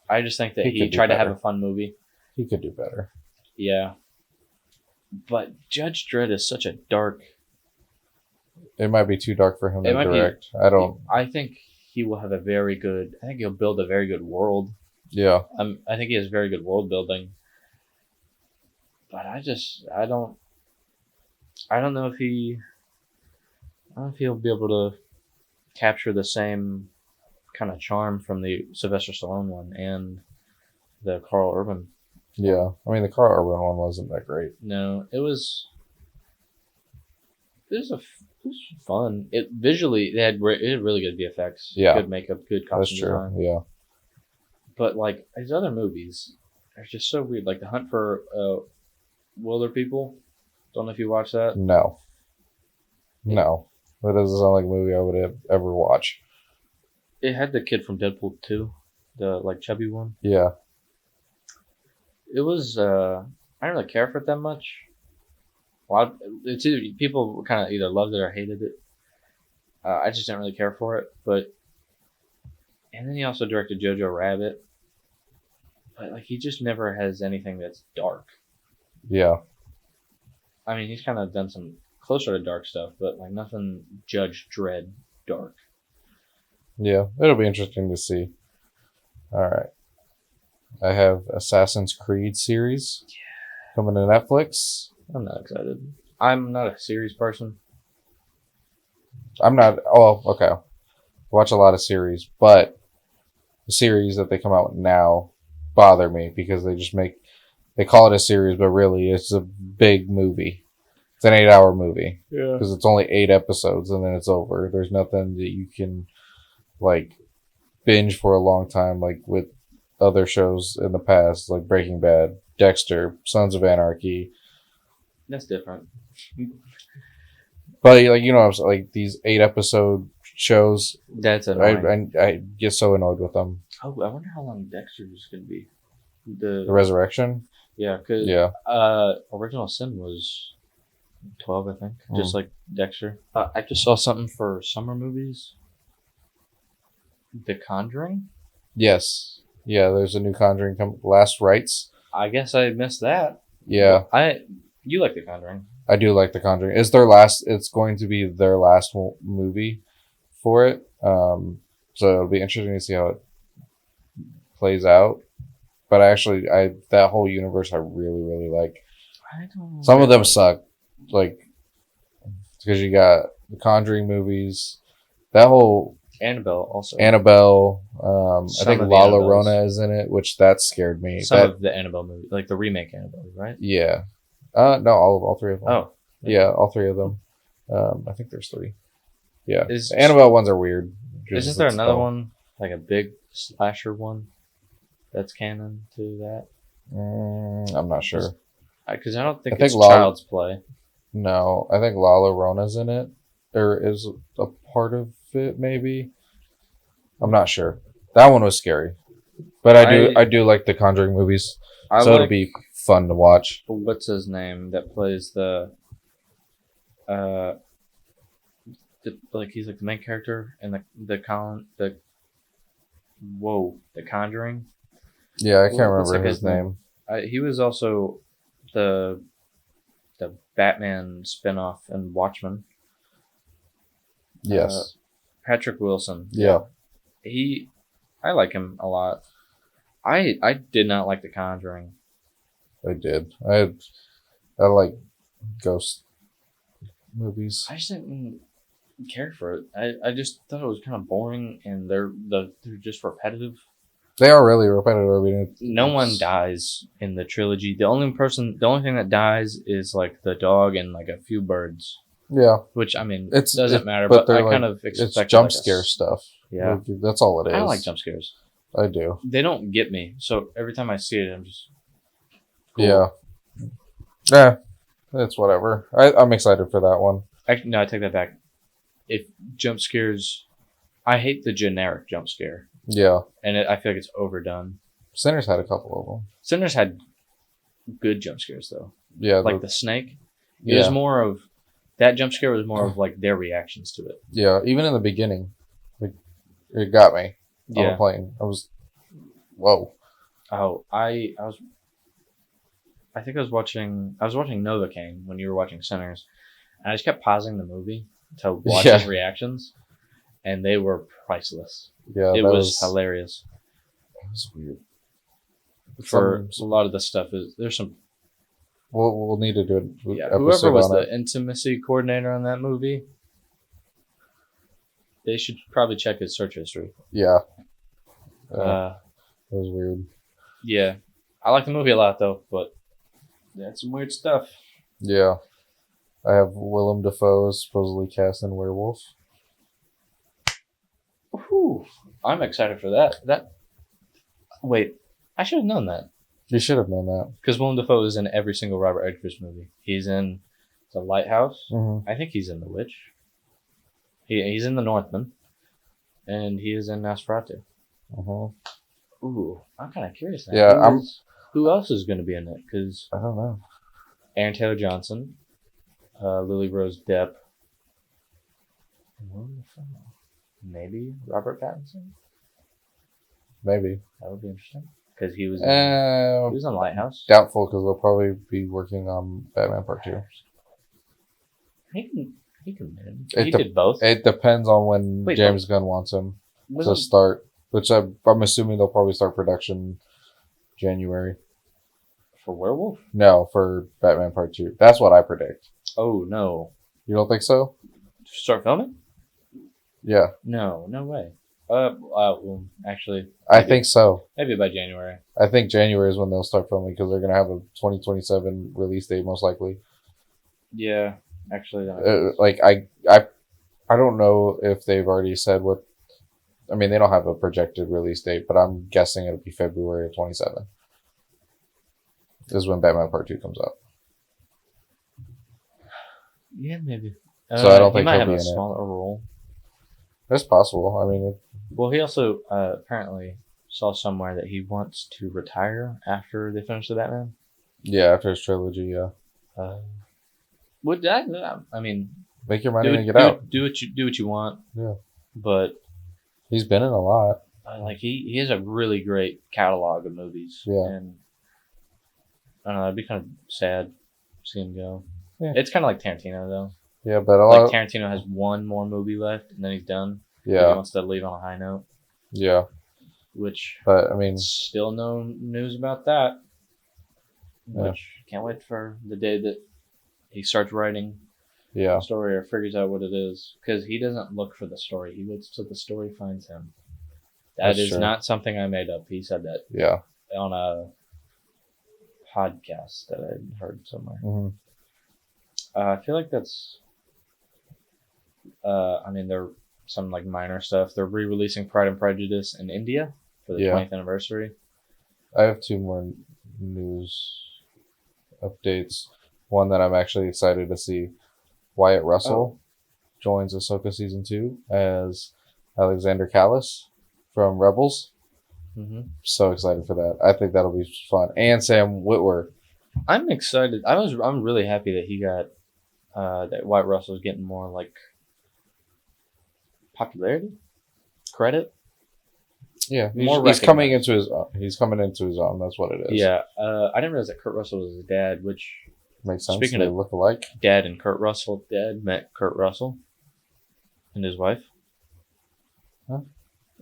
I just think that he tried to have a fun movie. He could do better. Yeah. But Judge Dredd is such a dark. It might be too dark for him to direct. I don't. I think he will have a very good. I think he'll build a very good world. Yeah. I think he has very good world building. But I don't know if I don't know if he'll be able to capture the same kind of charm from the Sylvester Stallone one and the Carl Urban. Yeah. I mean, the Carl Urban one wasn't that great. No, it was fun. It visually it had really good VFX, Yeah. good makeup, good That's costume true. design. Yeah. But like his other movies are just so weird. Like The Hunt for Wilder People. Don't know if you watch that. No. No. That doesn't sound like a movie I would ever watch. It had the kid from Deadpool 2, the like chubby one. Yeah. It was I didn't really care for it that much. A lot of it's either, people kind of either loved it or hated it. I just didn't really care for it, but and then he also directed Jojo Rabbit, but like he just never has anything that's dark. Yeah. I mean, he's kind of done some closer to dark stuff, but like nothing Judge Dredd dark. Yeah. It'll be interesting to see. All right. I have Assassin's Creed series coming to Netflix. I'm not excited. I'm not a series person. I'm not. Oh, okay. Watch a lot of series, but the series that they come out with now bother me because they call it a series, but really it's a big movie. It's an 8-hour movie Yeah. because it's only 8 episodes and then it's over. There's nothing that you can like binge for a long time, like with other shows in the past, like Breaking Bad, Dexter, Sons of Anarchy. That's different. But like like these 8-episode shows, That's annoying. I get so annoyed with them. Oh, I wonder how long Dexter's gonna be. The Resurrection, Yeah, cause yeah, Original Sin was 12, I think, just like Dexter. I just saw something for summer movies. The Conjuring. yes, yeah. There's a new Conjuring Last Rites. I guess I missed that. Yeah, You like The Conjuring? I do like the Conjuring. It's going to be their last movie for it. So it'll be interesting to see how it plays out. But that whole universe I really, really like. I don't. Some of them suck, like because you got the Conjuring movies, that whole Annabelle also. Annabelle. I Some think of the La Annabelles. Llorona is in it, which that scared me. Some of the Annabelle movies, like the remake Annabelle, right? Yeah. No, all 3 of them. Oh, Yeah, all 3 of them. I think there's 3. Yeah. Is- The Annabelle ones are weird. isn't there another one, like a big slasher one, that's canon to that? I'm not sure. Because I don't think I think it's Child's Play. No, I think La Llorona's in it, or is a part of it. Maybe. I'm not sure. That one was scary, but I do like the Conjuring movies, so it'll be fun to watch. What's his name that plays like he's like the main character in the Conjuring. Yeah, I can't What's remember that his guy's name? name. He was also the Batman spinoff in Watchmen. Yes. Patrick Wilson. Yeah. I like him a lot. I did not like The Conjuring. I did. I like ghost movies. I just didn't care for it. I just thought it was kind of boring, and they're just repetitive. They are really repetitive. I mean, No one dies in the trilogy. The only thing that dies is like the dog and like a few birds. Yeah, which I mean, it doesn't matter. But I kind of expect it's jump scare stuff. Yeah, that's all it is. I don't like jump scares. I do. They don't get me. So every time I see it, I'm just cool. Yeah. Yeah, it's whatever. I'm excited for that one. No, I take that back. If jump scares, I hate the generic jump scare. Yeah. And I feel like it's overdone. Sinners had a couple of them. Sinners had good jump scares though. Yeah. Like the snake. It was more of that jump scare was more of like their reactions to it. Yeah. Even in the beginning, it got me on the plane. I was, whoa. Oh, I think I was watching Novocaine when you were watching Sinners, and I just kept pausing the movie to watch his reactions. and they were priceless. Yeah, It that was hilarious. That was weird. For a lot of the stuff there's some. We'll need to do an Whoever episode was on the it. intimacy coordinator on that movie, they should probably check his search history. Yeah. Uh, That was weird. yeah, I like the movie a lot though, but that's some weird stuff. Yeah. I have Willem Dafoe supposedly cast in Werewolf. Whew. I'm excited for that. Wait, I should have known that. You should have known that. Because Willem Dafoe is in every single Robert Eggers movie. He's in The Lighthouse. Mm-hmm. I think he's in The Witch. He's in The Northman. And he is in Nosferatu. Mm-hmm. Ooh, I'm kind of curious now. Yeah, Who else is going to be in it? Because I don't know. Aaron Taylor Johnson, Lily Rose Depp, maybe Robert Pattinson. Maybe. That would be interesting. Because he was in Lighthouse. Doubtful, because they'll probably be working on Batman Part 2. He can win. He did both. It depends on when James Gunn wants him to start. Which I'm assuming they'll probably start production January. For Werewolf? No, for Batman Part 2. That's what I predict. Oh, no. You don't think so? Start filming? Yeah. No way. Well, actually, I think so. Maybe by January. I think January is when they'll start filming because they're going to have a 2027 release date most likely. Yeah, actually. I don't know if they've already said what. I mean, they don't have a projected release date, but I'm guessing it'll be February of 27. This is when Batman Part 2 comes out. Yeah, maybe. So I don't think he might he'll have be a in it. smaller role. It's possible. I mean, Well, he also apparently saw somewhere that he wants to retire after they finish the Batman. yeah, after his trilogy, yeah. Would that? I mean, Make your money and get out. Do what you want. Yeah. But He's been in a lot. like he has a really great catalog of movies. Yeah. And I don't know. It'd be kind of sad to see him go. Yeah. It's kind of like Tarantino though. Yeah, but a lot. Tarantino has one more movie left, and then he's done. Yeah. He wants to leave on a high note. Yeah. Which. But I mean, still no news about that. Yeah. Which can't wait for the day that he starts writing yeah. the story or figures out what it is. Because he doesn't look for the story. He waits till the story finds him. That is not something I made up. He said that. Yeah. On a podcast that I heard somewhere. Mm-hmm. I feel like that's. I mean, there are some like minor stuff. They're re-releasing Pride and Prejudice in India for the 20th anniversary. I have two more news updates. One that I'm actually excited to see. Wyatt Russell joins Ahsoka Season 2 as Alexander Callis from Rebels. Mm-hmm. So excited for that. I think that'll be fun. And Sam Witwer. I'm excited. I'm really happy that he got that Wyatt Russell's getting more like popularity, credit. Yeah, More he's coming into his own. He's coming into his own. That's what it is. Yeah, I didn't realize that Kurt Russell was his dad. Which makes sense. Speaking they of look alike. Dad and Kurt Russell, Dad met Kurt Russell and his wife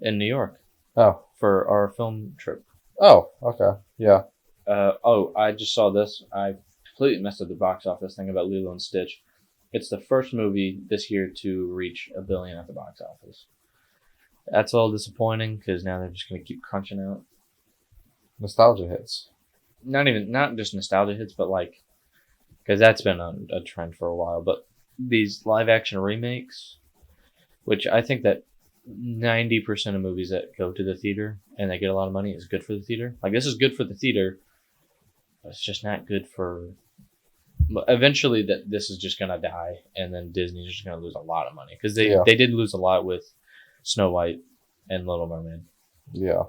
in New York. Oh, for our film trip. Oh, okay, yeah. I just saw this. I completely messed up the box office thing about Lilo and Stitch. It's the first movie this year to reach $1 billion at the box office. That's all disappointing because now they're just going to keep crunching out nostalgia hits. Not just nostalgia hits, but like, because that's been a trend for a while. But these live action remakes, which I think that 90% of movies that go to the theater and they get a lot of money is good for the theater. Like, this is good for the theater, but it's just not good for. Eventually, this is just gonna die, and then Disney's just gonna lose a lot of money because they did lose a lot with Snow White and Little Mermaid. Yeah.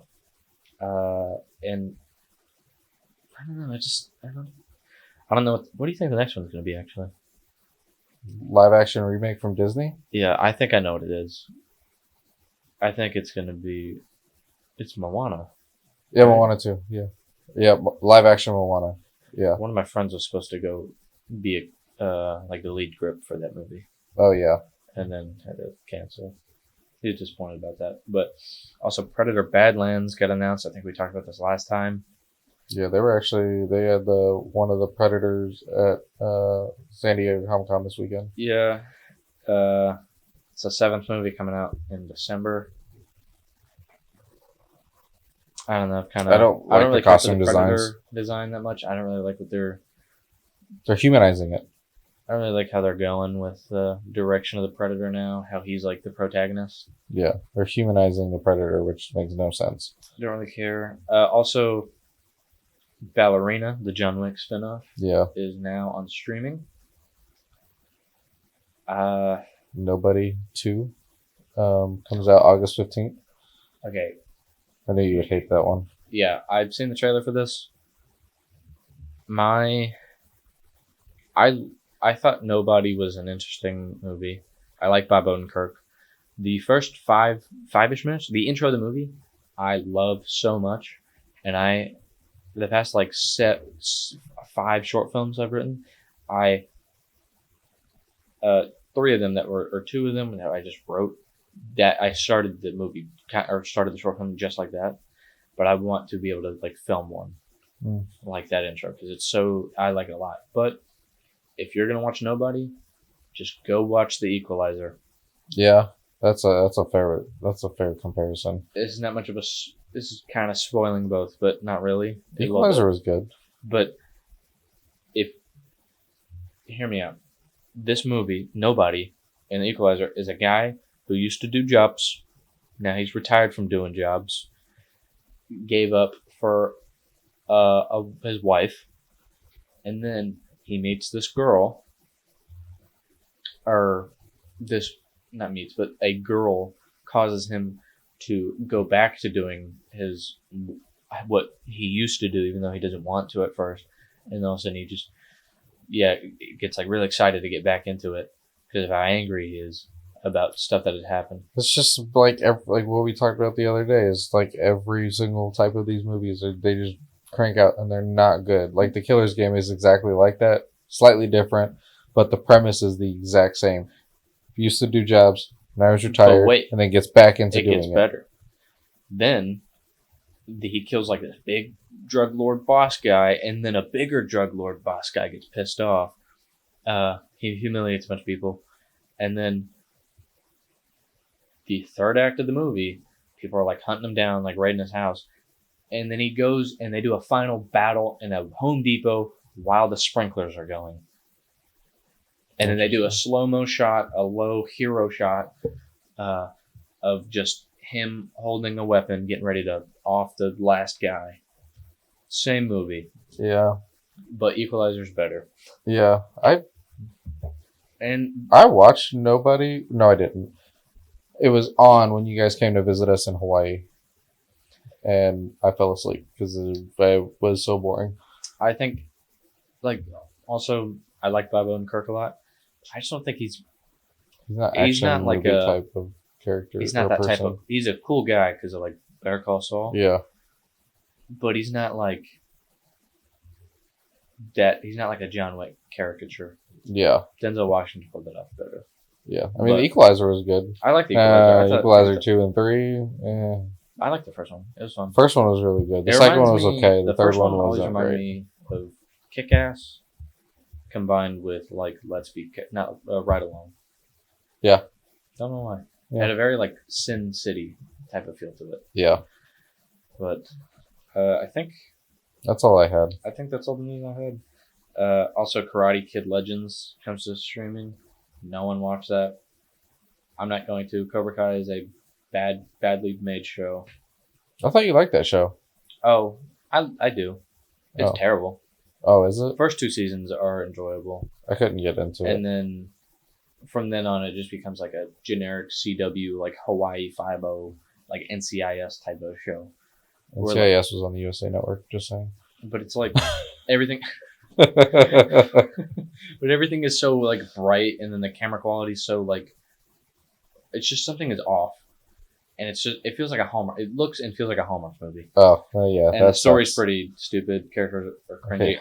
And I don't know. I don't know. What do you think the next one's gonna be? Actually, live action remake from Disney. Yeah, I think I know what it is. I think it's gonna be. It's Moana. Yeah, right? Moana too. Yeah, live action Moana. Yeah. One of my friends was supposed to go be like the lead grip for that movie. Oh yeah. And then had to cancel. he was disappointed about that. But also, Predator Badlands got announced. I think we talked about this last time. Yeah, they had one of the Predators at San Diego Comic-Con this weekend. Yeah. It's the 7th movie coming out in December. I don't know. I don't like the costume Predator design that much. I don't really like what they're humanizing it. I don't really like how they're going with the direction of the Predator now. How he's like the protagonist. Yeah, they're humanizing the Predator, which makes no sense. Don't really care. Also, Ballerina, the John Wick spinoff, is now on streaming. Nobody 2 comes out August 15th. Okay. I knew you would hate that one. Yeah, I've seen the trailer for this. I thought Nobody was an interesting movie. I like Bob Odenkirk. The first five-ish minutes, the intro of the movie, I love so much. And the past 5 short films I've written, 3 of them or 2 of them that I just wrote, that I started the movie or started the short film just like that. But I want to be able to film one like that intro because I like it a lot. But if you're gonna watch Nobody, just go watch The Equalizer. Yeah, that's a fair comparison. It's not much of this is kind of spoiling both, but not really. The Equalizer was good, but hear me out. This movie, Nobody, and The Equalizer is a guy who used to do jobs. Now he's retired from doing jobs. Gave up for his wife, and then he meets this girl, or this not meets, but a girl causes him to go back to doing what he used to do, even though he doesn't want to at first, and all of a sudden he just gets really excited to get back into it because of how angry he is about stuff that had happened. It's just like what we talked about the other day is every single type of these movies they just crank out and they're not good. Like The Killer's Game is exactly like that, slightly different, but the premise is the exact same. He used to do jobs, now he's retired, and then gets back into doing it. It gets better. Then he kills this big drug lord boss guy, and then a bigger drug lord boss guy gets pissed off. He humiliates a bunch of people, and then the third act of the movie, people are hunting him down, right in his house. And then he goes and they do a final battle in a Home Depot while the sprinklers are going. And then they do a slow-mo shot, a low hero shot of just him holding a weapon, getting ready to off the last guy. Same movie. Yeah. But Equalizer's better. Yeah. I I watched Nobody. No, I didn't. It was on when you guys came to visit us in Hawaii. And I fell asleep because it was so boring. I think, also, I like Bob Odenkirk a lot. I just don't think he's not like a type of character. He's not that type of. He's a cool guy because of Better Call Saul. Yeah. But he's not like that. He's not like a John Wick caricature. Yeah. Denzel Washington pulled it off better. Yeah. I mean, The Equalizer was good. I like The Equalizer. Equalizer 2 and 3. I like the first one. It was fun. First one was really good. The second one was okay. The third one always wasn't reminded great. me of Kick-Ass combined with Let's Be Ride Along. Yeah. Don't know why. Yeah. It had a very Sin City type of feel to it. Yeah. But I think that's all I had. I think that's all the news I had. Also, Karate Kid Legends comes to streaming. No one watched that. I'm not going to. Cobra Kai is a badly made show. I thought you liked that show. Oh, I do. It's terrible. Oh, is it? First 2 seasons are enjoyable. I couldn't get into it. And then from then on, it just becomes a generic CW, Hawaii Five-0, NCIS type of show. NCIS was on the USA Network, just saying. But it's everything. But everything is so bright, and then the camera quality is so it's just something is off, and it feels like a Hallmark. It looks and feels like a Hallmark movie. Oh, yeah. And the story's pretty stupid. Characters are cringy.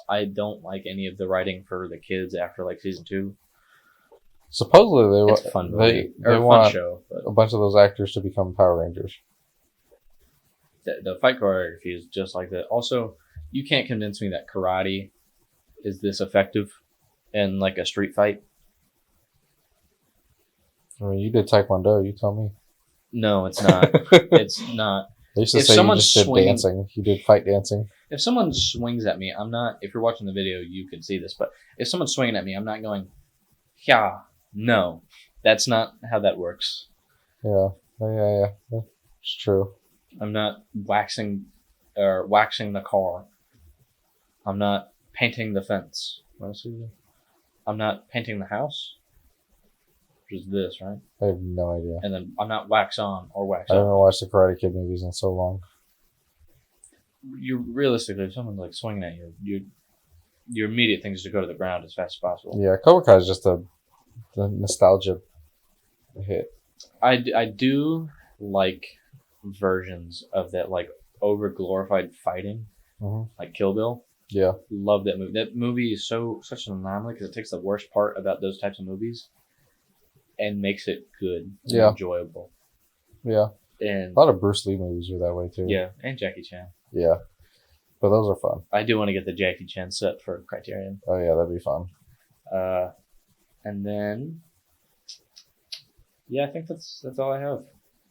I don't like any of the writing for the kids after season 2. Supposedly It's a fun they movie. Or a fun want show. But a bunch of those actors to become Power Rangers. the fight choreography is just like that. Also, you can't convince me that karate is this effective in like a street fight. I mean, you did Taekwondo. You tell me. No, it's not. It's not. They used to If say you someone's just did swinging- dancing. You did fight dancing. If someone swings at me, I'm not. If you're watching the video, you can see this. But if someone's swinging at me, I'm not going, yeah, no. That's not how that works. Yeah. It's true. I'm not waxing the car. I'm not painting the fence. What else is it? I'm not painting the house. Which is this, right? I have no idea. And then I'm not wax on or wax I off. haven't watched the Karate Kid movies in so long. You realistically, if someone's like swinging at you, your immediate thing is to go to the ground as fast as possible. Yeah, Cobra Kai is just the nostalgia hit. I do like versions of that like over glorified fighting, Mhm. like Kill Bill. Yeah. Love that movie. That movie is such an anomaly because it takes the worst part about those types of movies and makes it good and Yeah. enjoyable. Yeah. And A lot of Bruce Lee movies are that way too. yeah, and Jackie Chan. Yeah. But those are fun. I do want to get the Jackie Chan set for Criterion. Oh yeah, that'd be fun. And then yeah, I think that's all I have.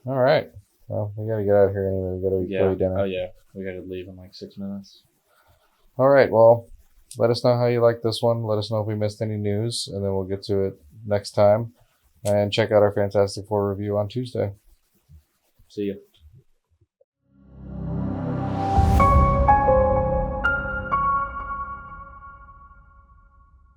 All right. Well, we gotta get out of here anyway. We gotta go eat dinner. Oh yeah, we gotta leave in like 6 minutes. All right. Well, let us know how you like this one. Let us know if we missed any news, and then we'll get to it next time. And check out our Fantastic Four review on Tuesday. See you.